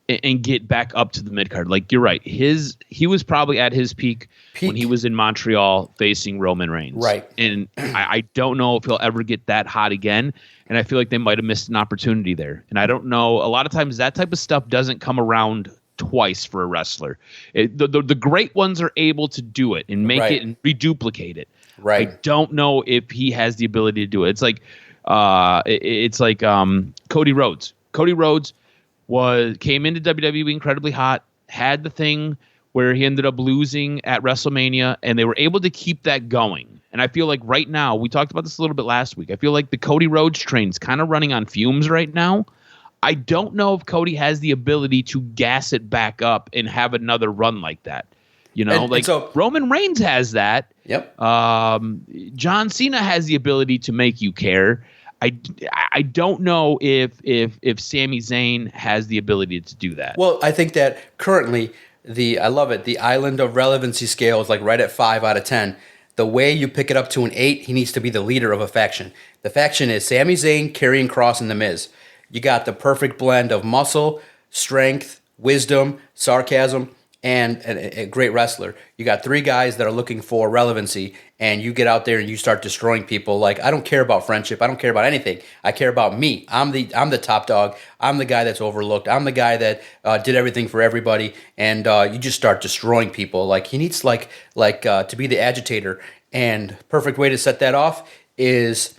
and get back up to the mid-card. Like, you're right. He was probably at his peak when he was in Montreal facing Roman Reigns. Right. And I don't know if he'll ever get that hot again. And I feel like they might have missed an opportunity there. And I don't know. A lot of times that type of stuff doesn't come around twice for a wrestler. The great ones are able to do it and make it and reduplicate it. Right. I don't know if he has the ability to do it. It's like Cody Rhodes. Cody Rhodes came into WWE incredibly hot, had the thing where he ended up losing at WrestleMania, and they were able to keep that going. And I feel like right now, we talked about this a little bit last week, I feel like the Cody Rhodes train's kind of running on fumes right now. I don't know if Cody has the ability to gas it back up and have another run like that. So Roman Reigns has that. Yep. John Cena has the ability to make you care. I don't know if Sami Zayn has the ability to do that. Well, I think that currently I love it. The island of relevancy scale is like right at 5 out of 10. The way you pick it up to an 8, he needs to be the leader of a faction. The faction is Sami Zayn, Karrion Kross, and The Miz. You got the perfect blend of muscle, strength, wisdom, sarcasm, and a great wrestler. You got 3 guys that are looking for relevancy, and you get out there and you start destroying people. Like, I don't care about friendship. I don't care about anything. I care about me. I'm the top dog. I'm the guy that's overlooked. I'm the guy that did everything for everybody, and you just start destroying people. Like, he needs to be the agitator, and perfect way to set that off is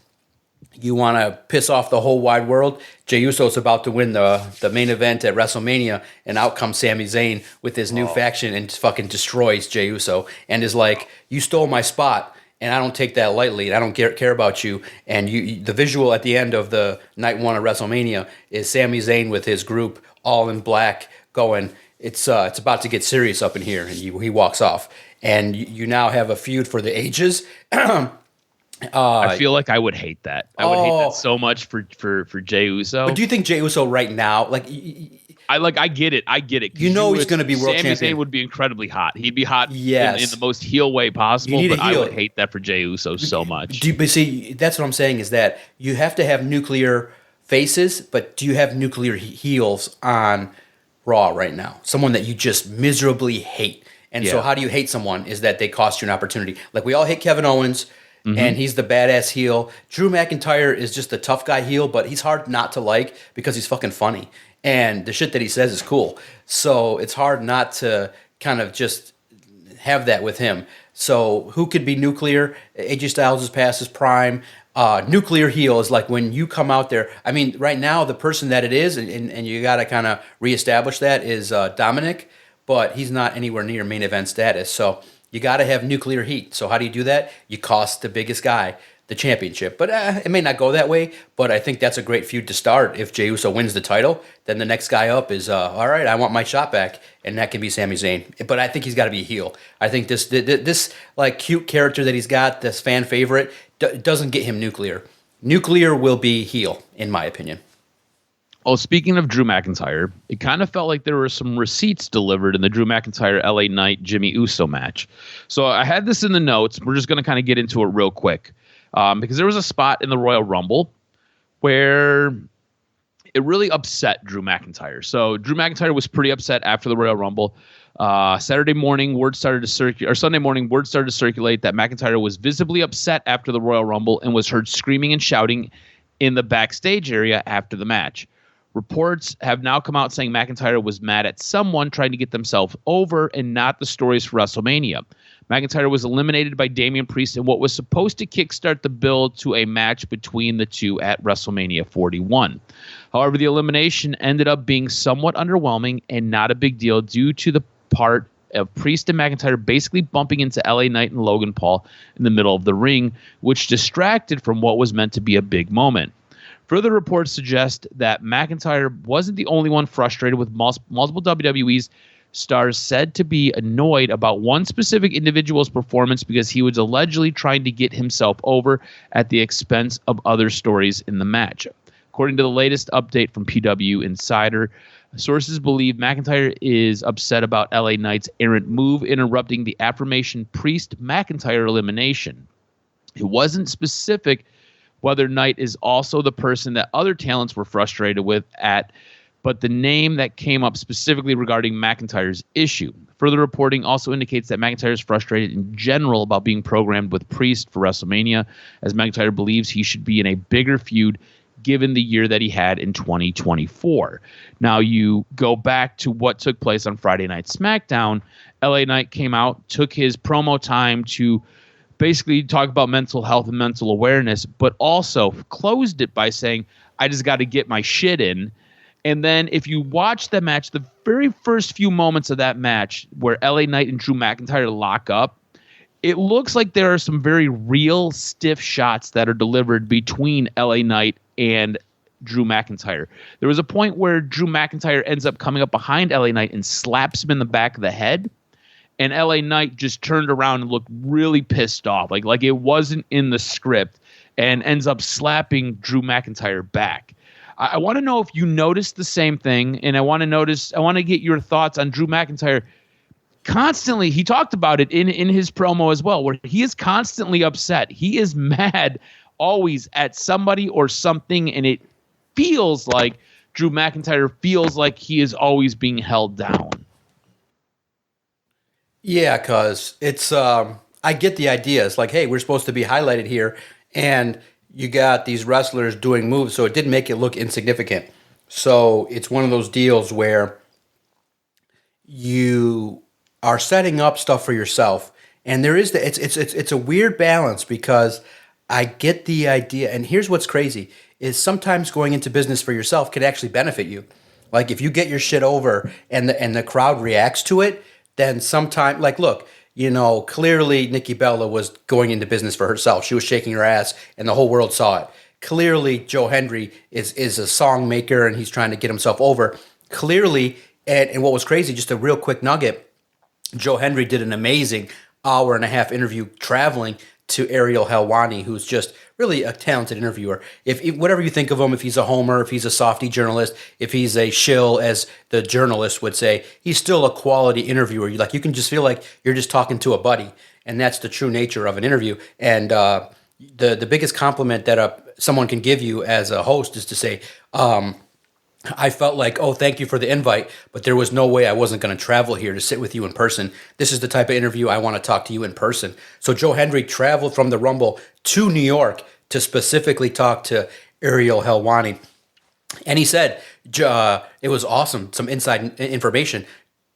you want to piss off the whole wide world. Jey Uso's about to win the main event at WrestleMania, and out comes Sami Zayn with his new faction and fucking destroys Jey Uso and is like, you stole my spot, and I don't take that lightly, and I don't care about you. And the visual at the end of the night 1 of WrestleMania is Sami Zayn with his group all in black going, it's about to get serious up in here, and he walks off. And you now have a feud for the ages. I feel like I would hate that. I would hate that so much for Jey Uso. But do you think Jey Uso right now, I get it. You know he's going to be world champion. Sami Zayn would be incredibly hot. He'd be hot in the most heel way possible. But I would hate that for Jey Uso so much. But see, that's what I'm saying is that you have to have nuclear faces, but do you have nuclear heels on Raw right now? Someone that you just miserably hate. And so how do you hate someone is that they cost you an opportunity. Like, we all hate Kevin Owens. Mm-hmm. And he's the badass heel. Drew McIntyre is just the tough guy heel, but he's hard not to like because he's fucking funny. And the shit that he says is cool. So it's hard not to kind of just have that with him. So who could be nuclear? AJ Styles is past his prime. Nuclear heel is like when you come out there. I mean, right now, the person that it is, and you got to kind of reestablish that, is Dominic. But he's not anywhere near main event status. So you got to have nuclear heat. So how do you do that? You cost the biggest guy the championship. But it may not go that way, but I think that's a great feud to start. If Jey Uso wins the title, then the next guy up is, all right, I want my shot back, and that can be Sami Zayn. But I think he's got to be a heel. I think this like cute character that he's got, this fan favorite, doesn't get him nuclear. Nuclear will be heel, in my opinion. Oh, speaking of Drew McIntyre, it kind of felt like there were some receipts delivered in the Drew McIntyre LA Knight Jimmy Uso match. So I had this in the notes. We're just going to kind of get into it real quick because there was a spot in the Royal Rumble where it really upset Drew McIntyre. So Drew McIntyre was pretty upset after the Royal Rumble. Sunday morning, word started to circulate that McIntyre was visibly upset after the Royal Rumble and was heard screaming and shouting in the backstage area after the match. Reports have now come out saying McIntyre was mad at someone trying to get themselves over and not the stories for WrestleMania. McIntyre was eliminated by Damian Priest in what was supposed to kickstart the build to a match between the two at WrestleMania 41. However, the elimination ended up being somewhat underwhelming and not a big deal due to the part of Priest and McIntyre basically bumping into LA Knight and Logan Paul in the middle of the ring, which distracted from what was meant to be a big moment. Further reports suggest that McIntyre wasn't the only one frustrated, with multiple WWE's stars said to be annoyed about one specific individual's performance because he was allegedly trying to get himself over at the expense of other stories in the match. According to the latest update from PW Insider, sources believe McIntyre is upset about LA Knight's errant move interrupting the aforementioned Priest-McIntyre elimination. It wasn't specific whether Knight is also the person that other talents were frustrated with but the name that came up specifically regarding McIntyre's issue. Further reporting also indicates that McIntyre is frustrated in general about being programmed with Priest for WrestleMania, as McIntyre believes he should be in a bigger feud given the year that he had in 2024. Now, you go back to what took place on Friday Night SmackDown. LA Knight came out, took his promo time to basically talk about mental health and mental awareness, but also closed it by saying, I just got to get my shit in. And then if you watch the match, the very first few moments of that match where LA Knight and Drew McIntyre lock up, it looks like there are some very real stiff shots that are delivered between LA Knight and Drew McIntyre. There was a point where Drew McIntyre ends up coming up behind LA Knight and slaps him in the back of the head. And LA Knight just turned around and looked really pissed off, like it wasn't in the script, and ends up slapping Drew McIntyre back. I want to know if you noticed the same thing, and I want to get your thoughts on Drew McIntyre. Constantly, he talked about it in his promo as well, where he is constantly upset. He is mad always at somebody or something, and it feels like Drew McIntyre feels like he is always being held down. Yeah, because it's, I get the idea. It's like, hey, we're supposed to be highlighted here, and you got these wrestlers doing moves, so it didn't make it look insignificant. So it's one of those deals where you are setting up stuff for yourself, and there is it's a weird balance, because I get the idea, and here's what's crazy, is sometimes going into business for yourself can actually benefit you. Like, if you get your shit over and the crowd reacts to it, then sometime, like, look, clearly Nikki Bella was going into business for herself. She was shaking her ass, and the whole world saw it. Clearly, Joe Hendry is a song maker, and he's trying to get himself over. Clearly, and what was crazy, just a real quick nugget, Joe Hendry did an amazing hour-and-a-half interview traveling to Ariel Helwani, who's just really a talented interviewer. If whatever you think of him, if he's a homer, if he's a softy journalist, if he's a shill, as the journalist would say, he's still a quality interviewer. You can just feel like you're just talking to a buddy, and that's the true nature of an interview. And the biggest compliment that someone can give you as a host is to say, I felt like, oh, thank you for the invite, but there was no way I wasn't going to travel here to sit with you in person. This is the type of interview I want to talk to you in person. So Joe Hendry traveled from the Rumble to New York to specifically talk to Ariel Helwani. And he said, it was awesome, some inside information.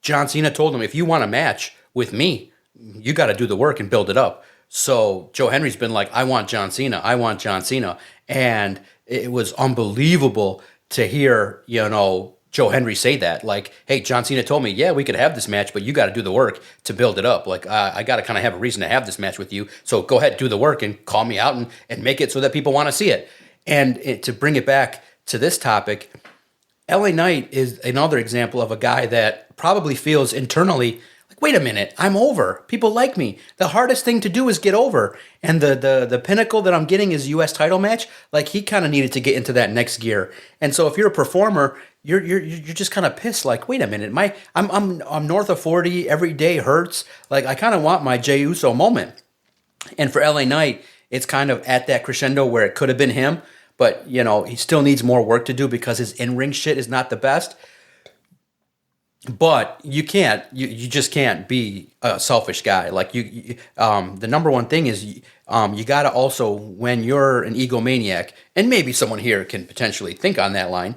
John Cena told him, if you want a match with me, you got to do the work and build it up. So Joe Hendry's been like, I want John Cena. I want John Cena. And it was unbelievable to hear, Joe Hendry say that. Like, hey, John Cena told me, yeah, we could have this match, but you got to do the work to build it up. Like, I got to kind of have a reason to have this match with you. So go ahead, do the work and call me out and make it so that people want to see it. And to bring it back to this topic, LA Knight is another example of a guy that probably feels internally, like, wait a minute, I'm over. People like me. The hardest thing to do is get over. And the pinnacle that I'm getting is U.S. title match. Like, he kind of needed to get into that next gear. And so if you're a performer, you're just kind of pissed. Like, wait a minute, I'm north of 40. Every day hurts. Like, I kind of want my Jey Uso moment. And for LA Knight, it's kind of at that crescendo where it could have been him. but he still needs more work to do because his in-ring shit is not the best. But you just can't be a selfish guy. Like the number one thing is you got to also, when you're an egomaniac, and maybe someone here can potentially think on that line,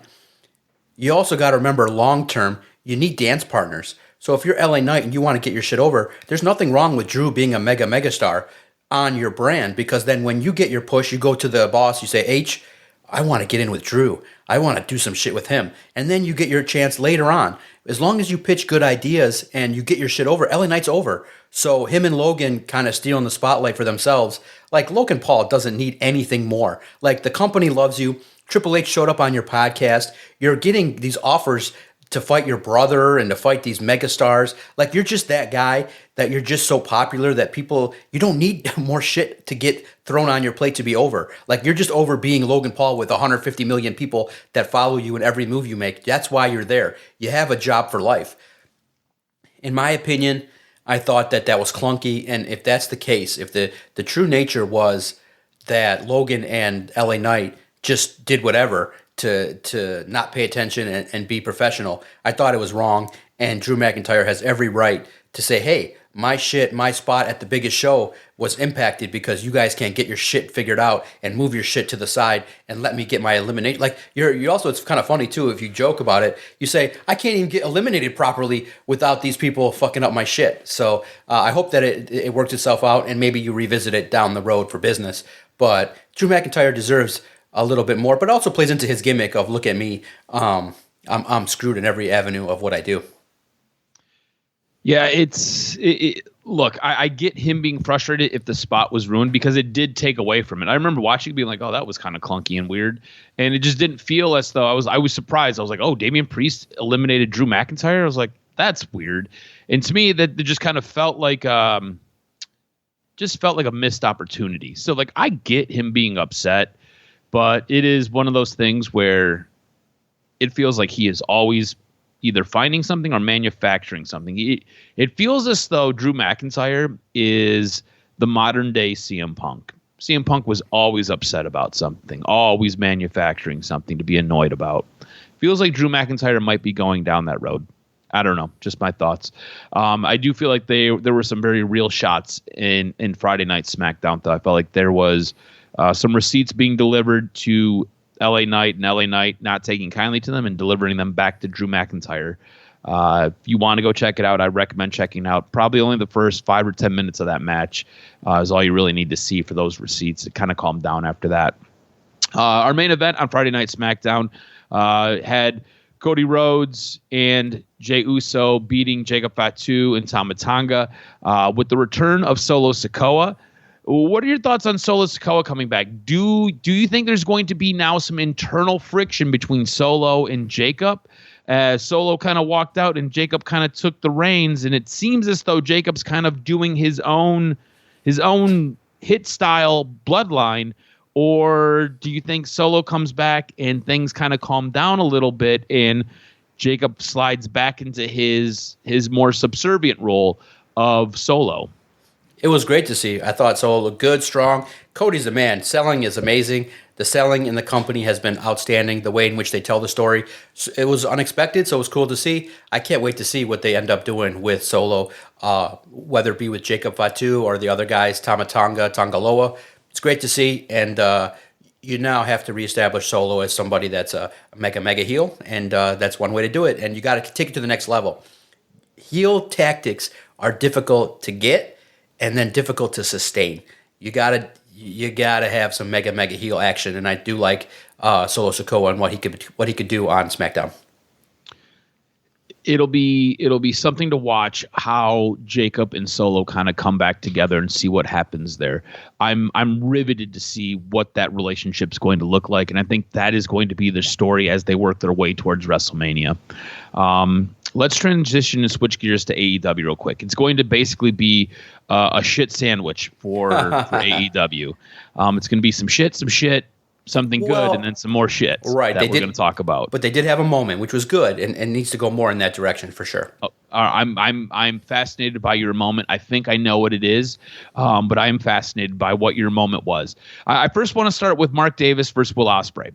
you also got to remember long term, you need dance partners. So if you're LA Knight and you want to get your shit over, there's nothing wrong with Drew being a mega star on your brand, because then when you get your push, you go to the boss, you say, H, I want to get in with Drew. I want to do some shit with him. And then you get your chance later on. As long as you pitch good ideas and you get your shit over, LA Knight's over. So him and Logan kind of stealing the spotlight for themselves. Like, Logan Paul doesn't need anything more. Like, the company loves you. Triple H showed up on your podcast. You're getting these offers to fight your brother and to fight these megastars. Like, you're just that guy, that you're just so popular that you don't need more shit to get thrown on your plate to be over. Like, you're just over being Logan Paul with 150 million people that follow you in every move you make. That's why you're there. You have a job for life. In my opinion, I thought that was clunky. And if that's the case, if the true nature was that Logan and LA Knight just did whatever to not pay attention and be professional, I thought it was wrong. And Drew McIntyre has every right to say, hey, my spot at the biggest show was impacted because you guys can't get your shit figured out and move your shit to the side and let me get my elimination. Like, you also, it's kind of funny too, if you joke about it, you say, I can't even get eliminated properly without these people fucking up my shit. So I hope that it works itself out, and maybe you revisit it down the road for business. But Drew McIntyre deserves a little bit more, but also plays into his gimmick of, look at me, I'm screwed in every avenue of what I do. Yeah, look, I get him being frustrated if the spot was ruined, because it did take away from it. I remember watching it being like, oh, that was kind of clunky and weird. And it just didn't feel as though I was surprised. I was like, oh, Damian Priest eliminated Drew McIntyre. I was like, that's weird. And to me, that just kind of felt like a missed opportunity. So, like, I get him being upset, but it is one of those things where it feels like he is always either finding something or manufacturing something. It feels as though Drew McIntyre is the modern day CM Punk. CM Punk was always upset about something, always manufacturing something to be annoyed about. Feels like Drew McIntyre might be going down that road. I don't know, just my thoughts. I do feel like there were some very real shots in Friday Night SmackDown, though. I felt like there was some receipts being delivered to LA Knight, and LA Knight not taking kindly to them and delivering them back to Drew McIntyre. If you want to go check it out, I recommend checking out probably only the first 5 or 10 minutes of that match is all you really need to see for those receipts. It kind of calmed down after that. Our main event on Friday Night SmackDown had Cody Rhodes and Jey Uso beating Jacob Fatu and Tama Tonga with the return of Solo Sikoa. What are your thoughts on Solo Sikoa coming back? Do you think there's going to be now some internal friction between Solo and Jacob? Solo kind of walked out and Jacob kind of took the reins, and it seems as though Jacob's kind of doing his own hit style bloodline. Or do you think Solo comes back and things kind of calm down a little bit and Jacob slides back into his more subservient role of Solo? It was great to see. I thought Solo looked good, strong. Cody's the man. Selling is amazing. The selling in the company has been outstanding, the way in which they tell the story. It was unexpected, so it was cool to see. I can't wait to see what they end up doing with Solo, whether it be with Jacob Fatu or the other guys, Tama Tonga, Tongaloa. It's great to see, and you now have to reestablish Solo as somebody that's a mega heel, and that's one way to do it, and you got to take it to the next level. Heel tactics are difficult to get, and then difficult to sustain. You gotta have some mega heel action, and I do like Solo Sikoa and what he could do on SmackDown. It'll be something to watch how Jacob and Solo kind of come back together and see what happens there. I'm riveted to see what that relationship's going to look like, and I think that is going to be the story as they work their way towards WrestleMania. Let's transition and switch gears to AEW real quick. It's going to basically be a shit sandwich for AEW. It's going to be some shit, something good Well, and then some more shit right, that we're going to talk about. But they did have a moment, which was good, and needs to go more in that direction for sure. I'm fascinated by your moment. I think I know what it is, but I am fascinated by what your moment was. I first want to start with Mark Davis versus Will Ospreay.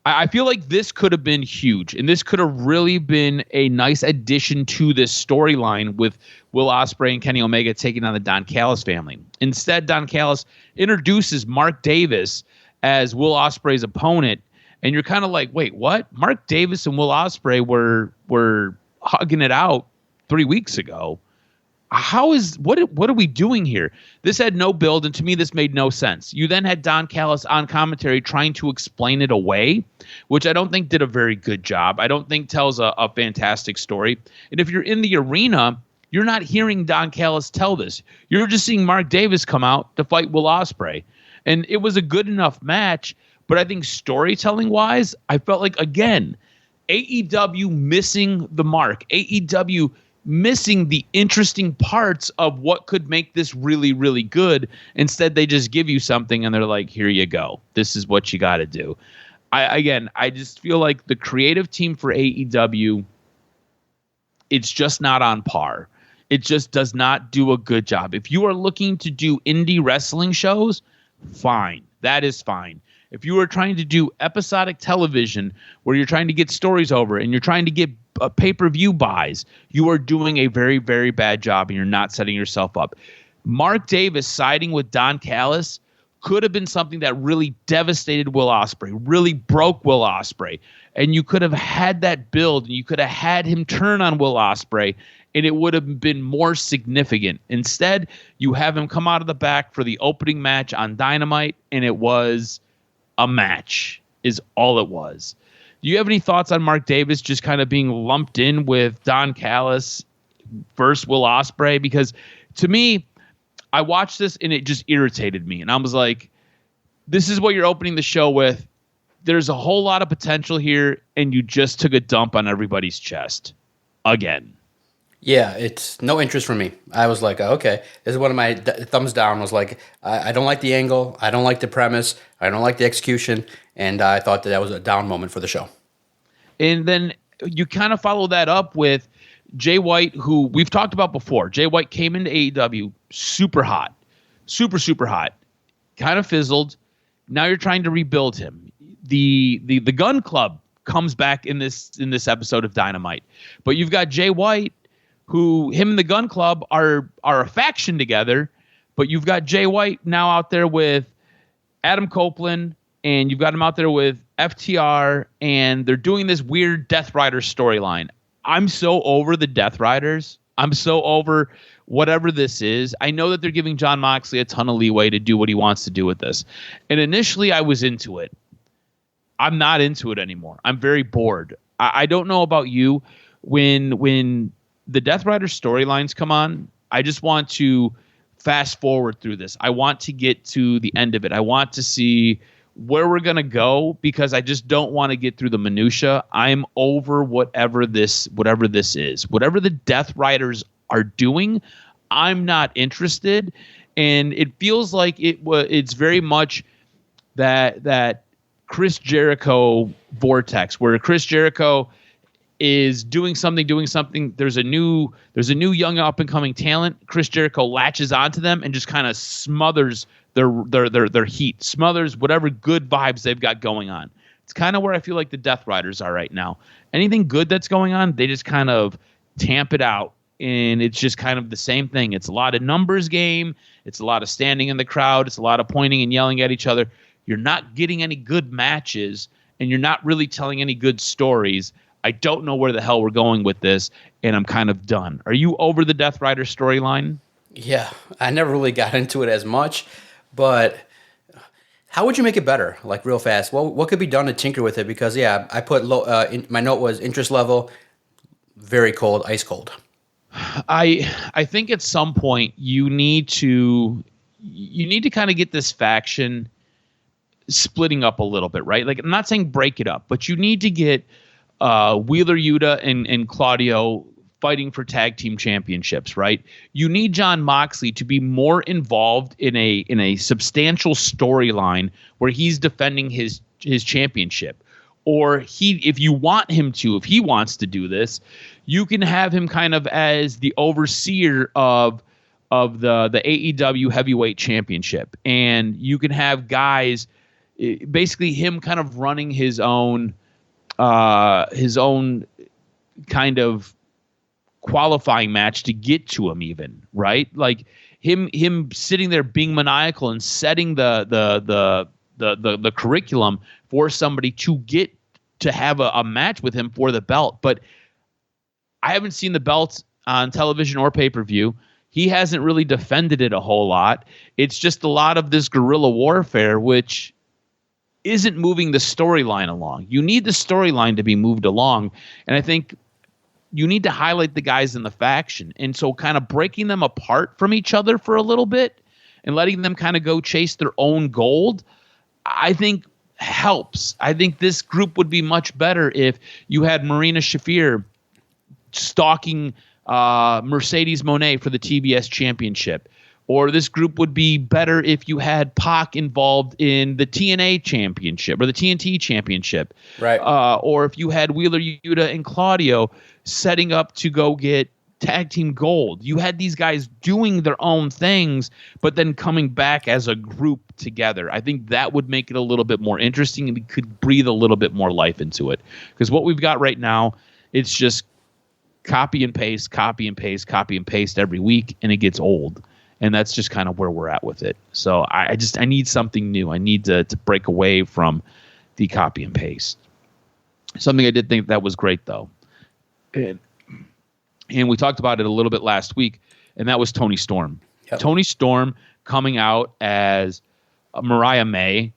I feel like this could have been huge, and this could have really been a nice addition to this storyline with Will Ospreay and Kenny Omega taking on the Don Callis family. Instead, Don Callis introduces Mark Davis as Will Ospreay's opponent, and you're kind of like, wait, what? Mark Davis and Will Ospreay were hugging it out 3 weeks ago. What are we doing here? This had no build, and to me, this made no sense. You then had Don Callis on commentary trying to explain it away, which I don't think did a very good job. I don't think tells a fantastic story. And if you're in the arena, you're not hearing Don Callis tell this. You're just seeing Mark Davis come out to fight Will Ospreay. And it was a good enough match, but I think storytelling-wise, I felt like, again, AEW missing the mark. AEW missing the interesting parts of what could make this really, really good. Instead, they just give you something and they're like, here you go. This is what you got to do. I just feel like the creative team for AEW, it's just not on par. It just does not do a good job. If you are looking to do indie wrestling shows, fine. That is fine. If you are trying to do episodic television where you're trying to get stories over and you're trying to get pay-per-view buys, you are doing a very, very bad job and you're not setting yourself up. Mark Davis siding with Don Callis could have been something that really devastated Will Ospreay, really broke Will Ospreay. And you could have had that build and you could have had him turn on Will Ospreay and it would have been more significant. Instead, you have him come out of the back for the opening match on Dynamite, and it was a match, is all it was. Do you have any thoughts on Mark Davis just kind of being lumped in with Don Callis versus Will Ospreay? Because to me, I watched this and it just irritated me. And I was like, this is what you're opening the show with. There's a whole lot of potential here, and you just took a dump on everybody's chest again. Yeah, it's no interest for me. I was like, okay, this is one of my thumbs down. Was like, I don't like the angle. I don't like the premise. I don't like the execution. And I thought that was a down moment for the show. And then you kind of follow that up with Jay White, who we've talked about before. Jay White came into AEW super hot, super, super hot, kind of fizzled. Now you're trying to rebuild him. The Gun Club comes back in this episode of Dynamite. But you've got Jay White, who him and the Gun Club are a faction together, but you've got Jay White now out there with Adam Copeland, and you've got him out there with FTR, and they're doing this weird Death Rider storyline. I'm so over the Death Riders. I'm so over whatever this is. I know that they're giving Jon Moxley a ton of leeway to do what he wants to do with this. And initially I was into it. I'm not into it anymore. I'm very bored. I don't know about you. When the Death Rider storylines come on, I just want to fast forward through this. I want to get to the end of it. I want to see where we're going to go because I just don't want to get through the minutia. I'm over whatever this is. Whatever the Death Riders are doing, I'm not interested. And it feels like it's very much that Chris Jericho vortex where Chris Jericho is doing something. There's a new young up and coming talent. Chris Jericho latches onto them and just kind of smothers their heat, smothers whatever good vibes they've got going on. It's kind of where I feel like the Death Riders are right now. Anything good that's going on, they just kind of tamp it out, and it's just kind of the same thing. It's a lot of numbers game. It's a lot of standing in the crowd. It's a lot of pointing and yelling at each other. You're not getting any good matches, and you're not really telling any good stories. I don't know where the hell we're going with this, and I'm kind of done. Are you over the Death Rider storyline? Yeah, I never really got into it as much, but how would you make it better, like real fast? Well, what could be done to tinker with it? Because, yeah, I put low. My note was interest level, very cold, ice cold. I think at some point you need to kind of get this faction splitting up a little bit, right? Like, I'm not saying break it up, but you need to get Wheeler Yuta and Claudio fighting for tag team championships, right? You need Jon Moxley to be more involved in a substantial storyline where he's defending his championship. Or if you want him to, if he wants to do this, you can have him kind of as the overseer of the AEW Heavyweight Championship, and you can have guys, basically him kind of running his own kind of qualifying match to get to him, even, right? Like him sitting there being maniacal and setting the curriculum for somebody to get to have a match with him for the belt. But I haven't seen the belts on television or pay-per-view. He hasn't really defended it a whole lot. It's just a lot of this guerrilla warfare, which isn't moving the storyline along. You need the storyline to be moved along. And I think you need to highlight the guys in the faction. And so kind of breaking them apart from each other for a little bit and letting them kind of go chase their own gold, I think helps. I think this group would be much better if you had Marina Shafir stalking Mercedes Moné for the TBS championship. Or this group would be better if you had Pac involved in the TNA championship or the TNT championship. Right. Or if you had Wheeler Yuta and Claudio setting up to go get tag team gold. You had these guys doing their own things, but then coming back as a group together. I think that would make it a little bit more interesting, and we could breathe a little bit more life into it. Because what we've got right now, it's just copy and paste, copy and paste, copy and paste every week, and it gets old. And that's just kind of where we're at with it. So I need something new. I need to break away from the copy and paste. Something I did think that was great, though. And we talked about it a little bit last week, and that was Toni Storm. Yep. Toni Storm coming out as Mariah May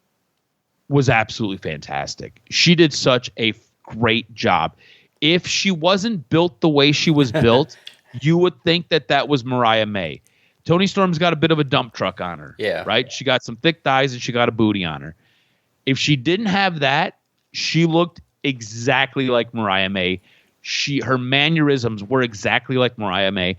was absolutely fantastic. She did such a great job. If she wasn't built the way she was built, you would think that was Mariah May. Toni Storm's got a bit of a dump truck on her. Yeah. Right? She got some thick thighs and she got a booty on her. If she didn't have that, she looked exactly like Mariah May. Her mannerisms were exactly like Mariah May.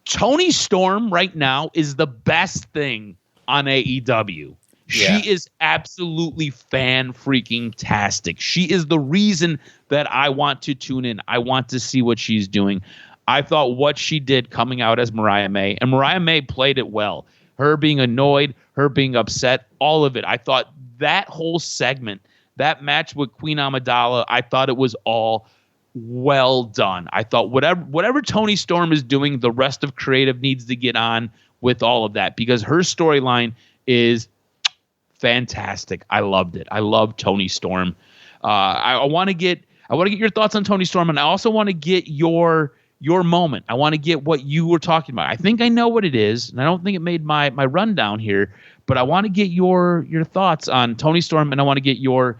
Toni Storm right now is the best thing on AEW. Yeah. She is absolutely fan-freaking-tastic. She is the reason that I want to tune in. I want to see what she's doing. I thought what she did coming out as Mariah May, and Mariah May played it well. Her being annoyed, her being upset, all of it. I thought that whole segment, that match with Queen Amidala, I thought it was all well done. I thought whatever Toni Storm is doing, the rest of creative needs to get on with all of that, because her storyline is fantastic. I loved it. I love Toni Storm. I want to get your thoughts on Toni Storm, and I also want to get your moment. I want to get what you were talking about. I think I know what it is, and I don't think it made my rundown here, but I want to get your thoughts on Toni Storm, and I want to get your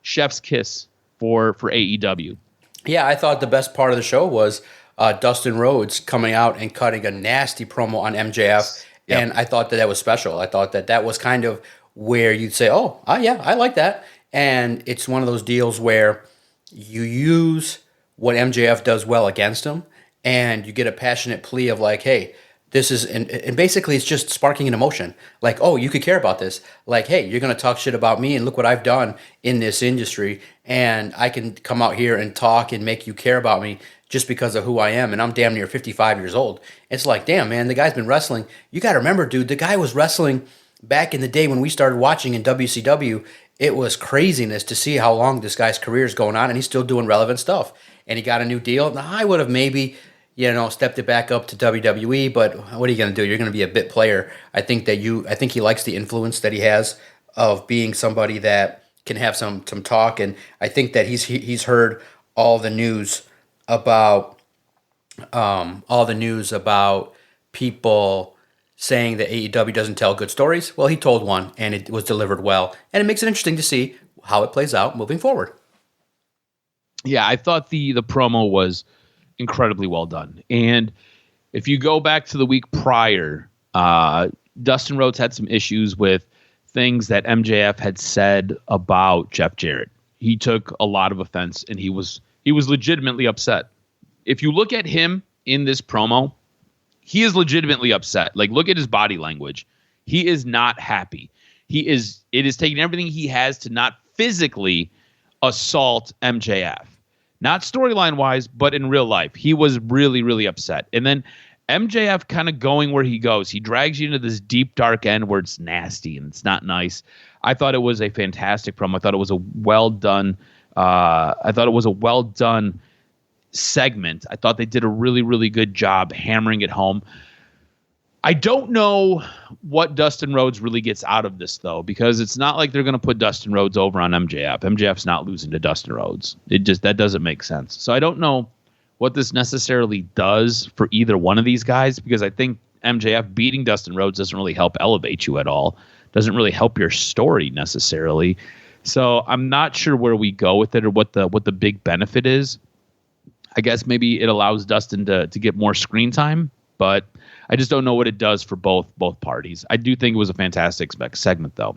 chef's kiss for AEW. Yeah, I thought the best part of the show was Dustin Rhodes coming out and cutting a nasty promo on MJF, yep. And I thought that was special. I thought that was kind of where you'd say, yeah, I like that. And it's one of those deals where you use what MJF does well against him, and you get a passionate plea of like, hey, this is, and basically it's just sparking an emotion. Like, oh, you could care about this. Like, hey, you're going to talk shit about me, and look what I've done in this industry, and I can come out here and talk and make you care about me just because of who I am, and I'm damn near 55 years old. It's like, damn, man, the guy's been wrestling. You got to remember, dude, the guy was wrestling back in the day when we started watching in WCW. It was craziness to see how long this guy's career is going on, and he's still doing relevant stuff. And he got a new deal. Now, I would have maybe, stepped it back up to WWE, but what are you going to do? You're going to be a bit player. I think he likes the influence that he has of being somebody that can have some talk, and I think that he's heard all the news about people saying that AEW doesn't tell good stories. Well, he told one, and it was delivered well, and it makes it interesting to see how it plays out moving forward. Yeah, I thought the promo was incredibly well done. And if you go back to the week prior, Dustin Rhodes had some issues with things that MJF had said about Jeff Jarrett. He took a lot of offense, and he was legitimately upset. if you look at him in this promo, he is legitimately upset. Like, look at his body language. He is not happy. It is taking everything he has to not physically assault MJF. Not storyline wise, but in real life. He was really, really upset. And then MJF kind of going where he goes. He drags you into this deep, dark end where it's nasty and it's not nice. I thought it was a fantastic promo. I thought it was a well done. Segment. I thought they did a really, really good job hammering it home. I don't know what Dustin Rhodes really gets out of this, though, because it's not like they're going to put Dustin Rhodes over on MJF. MJF's not losing to Dustin Rhodes. That doesn't make sense. So I don't know what this necessarily does for either one of these guys, because I think MJF beating Dustin Rhodes doesn't really help elevate you at all. Doesn't really help your story necessarily. So I'm not sure where we go with it or what the big benefit is. I guess maybe it allows Dustin to get more screen time, but I just don't know what it does for both parties. I do think it was a fantastic segment, though.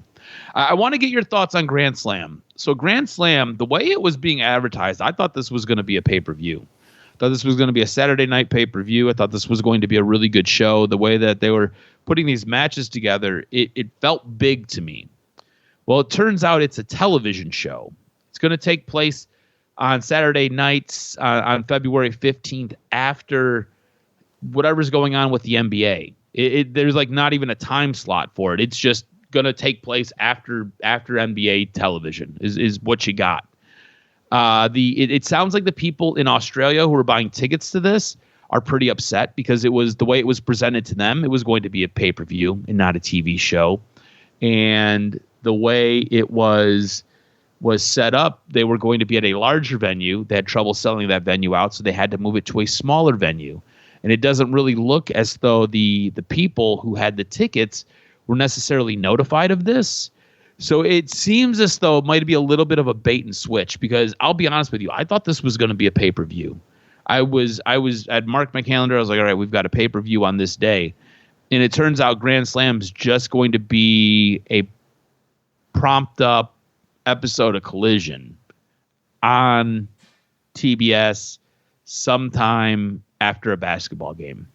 I want to get your thoughts on Grand Slam. So Grand Slam, the way it was being advertised, I thought this was going to be a pay-per-view. I thought this was going to be a Saturday night pay-per-view. I thought this was going to be a really good show. The way that they were putting these matches together, it felt big to me. Well, it turns out it's a television show. It's going to take place on Saturday nights on February 15th after whatever's going on with the NBA. There's like not even a time slot for it. It's just going to take place after NBA television is what you got. It sounds like the people in Australia who are buying tickets to this are pretty upset because it was the way it was presented to them. It was going to be a pay-per-view and not a TV show. And the way it was set up, they were going to be at a larger venue. They had trouble selling that venue out, so they had to move it to a smaller venue. And it doesn't really look as though the people who had the tickets were necessarily notified of this. So it seems as though it might be a little bit of a bait and switch, because I'll be honest with you, I thought this was going to be a pay-per-view. I'd marked my calendar. I was like, all right, we've got a pay-per-view on this day. And it turns out Grand Slam's just going to be a propped up episode of Collision on TBS sometime after a basketball game.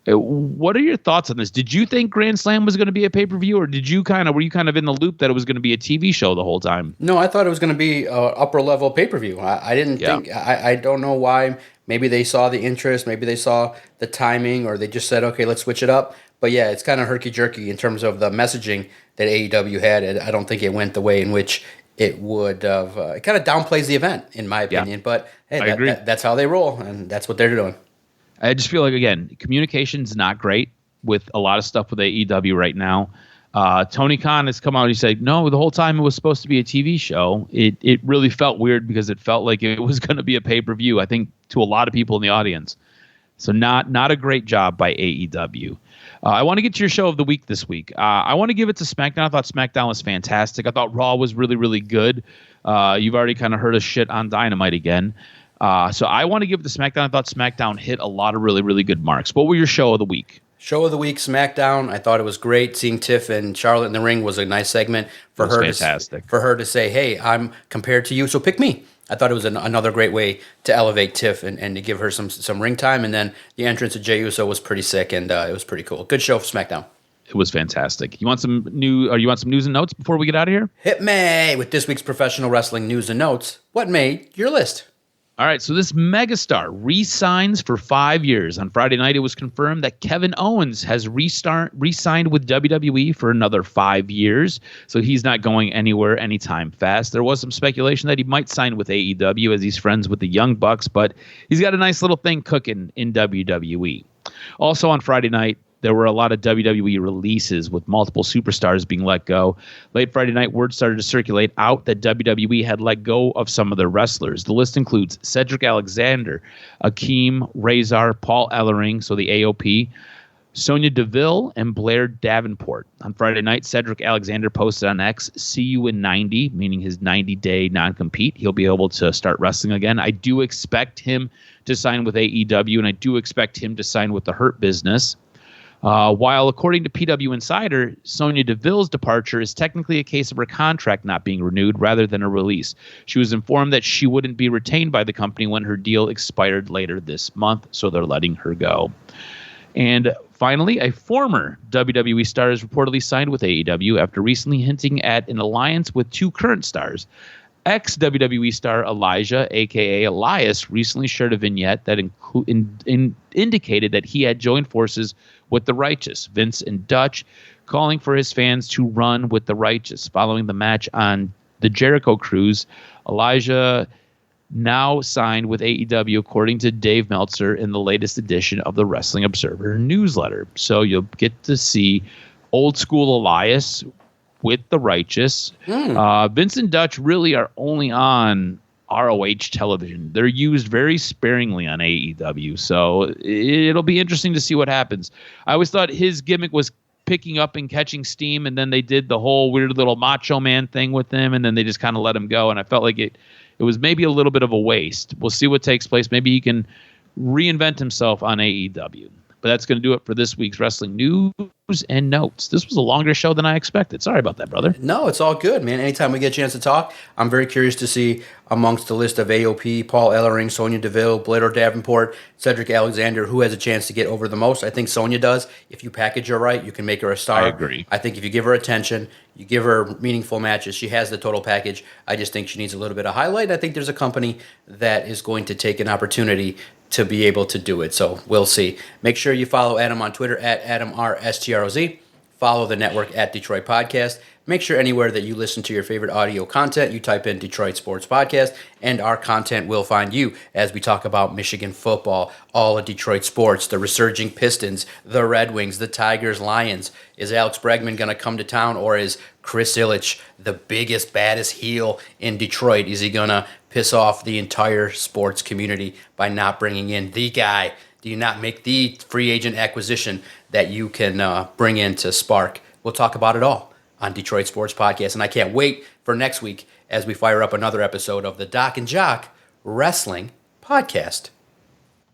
What are your thoughts on this? Did you think Grand Slam was going to be a pay-per-view, or were you kind of in the loop that it was going to be a TV show the whole time? No, I thought it was going to be upper level pay-per-view. I didn't think. I don't know why. Maybe they saw the interest. Maybe they saw the timing, or they just said, okay, let's switch it up. But yeah, it's kind of herky-jerky in terms of the messaging that AEW had. I don't think it went the way in which it would have. It kind of downplays the event, in my opinion. Yeah. But hey, that's how they roll, and that's what they're doing. I just feel like, again, communication's not great with a lot of stuff with AEW right now. Tony Khan has come out and he said, no, the whole time it was supposed to be a TV show. It really felt weird because it felt like it was going to be a pay-per-view, I think, to a lot of people in the audience. So not a great job by AEW. I want to get to your show of the week this week. I want to give it to SmackDown. I thought SmackDown was fantastic. I thought Raw was really, really good. You've already kind of heard us shit on Dynamite again. So I want to give it to SmackDown. I thought SmackDown hit a lot of really, really good marks. What were your show of the week? Show of the week, SmackDown. I thought it was great. Seeing Tiff and Charlotte in the ring was a nice segment for her. Fantastic. For her to say, hey, I'm compared to you, so pick me. I thought it was another great way to elevate Tiff and to give her some ring time. And then the entrance of Jey Uso was pretty sick, and it was pretty cool. Good show for SmackDown. It was fantastic. You want some news and notes before we get out of here? Hit me with this week's professional wrestling news and notes. What made your list? All right, so this megastar re-signs for 5 years. On Friday night, it was confirmed that Kevin Owens has re-signed with WWE for another 5 years, so he's not going anywhere anytime fast. There was some speculation that he might sign with AEW as he's friends with the Young Bucks, but he's got a nice little thing cooking in WWE. Also on Friday night, there were a lot of WWE releases with multiple superstars being let go. Late Friday night, word started to circulate out that WWE had let go of some of their wrestlers. The list includes Cedric Alexander, Akeem Razor, Paul Ellering, so the AOP, Sonya Deville, and Blair Davenport. On Friday night, Cedric Alexander posted on X, see you in 90, meaning his 90-day non-compete. He'll be able to start wrestling again. I do expect him to sign with AEW, and I do expect him to sign with the Hurt Business. While according to PW Insider, Sonya Deville's departure is technically a case of her contract not being renewed rather than a release. She was informed that she wouldn't be retained by the company when her deal expired later this month, so they're letting her go. And finally, a former WWE star is reportedly signed with AEW after recently hinting at an alliance with two current stars. Ex-WWE star Elijah, a.k.a. Elias, recently shared a vignette that indicated that he had joined forces with the Righteous, Vince and Dutch, calling for his fans to run with the Righteous. Following the match on the Jericho Cruise, Elijah now signed with AEW, according to Dave Meltzer in the latest edition of the Wrestling Observer newsletter. So you'll get to see old school Elias with the Righteous. Vince and Dutch really are only on ROH television. They're used very sparingly on AEW, so it'll be interesting to see what happens. I always thought his gimmick was picking up and catching steam, and then they did the whole weird little Macho Man thing with him, and then they just kind of let him go, and I felt like it was maybe a little bit of a waste. We'll see what takes place. Maybe he can reinvent himself on AEW. But that's going to do it for this week's wrestling news and notes. This was a longer show than I expected. Sorry about that, brother. No, it's all good, man. Anytime we get a chance to talk, I'm very curious to see amongst the list of AOP, Paul Ellering, Sonya Deville, Blair Davenport, Cedric Alexander, who has a chance to get over the most. I think Sonya does. If you package her right, you can make her a star. I agree. I think if you give her attention, you give her meaningful matches, she has the total package. I just think she needs a little bit of highlight. I think there's a company that is going to take an opportunity to be able to do it. So we'll see. Make sure you follow Adam on Twitter at AdamRSTROZ. Follow the network at Detroit Podcast. Make sure anywhere that you listen to your favorite audio content, you type in Detroit Sports Podcast, and our content will find you as we talk about Michigan football, all of Detroit sports, the resurging Pistons, the Red Wings, the Tigers, Lions. Is Alex Bregman going to come to town, or is Chris Ilitch the biggest, baddest heel in Detroit? Is he going to piss off the entire sports community by not bringing in the guy? Do you not make the free agent acquisition that you can bring in to spark? We'll talk about it all on Detroit Sports Podcast, and I can't wait for next week as we fire up another episode of the Doc and Jock Wrestling Podcast.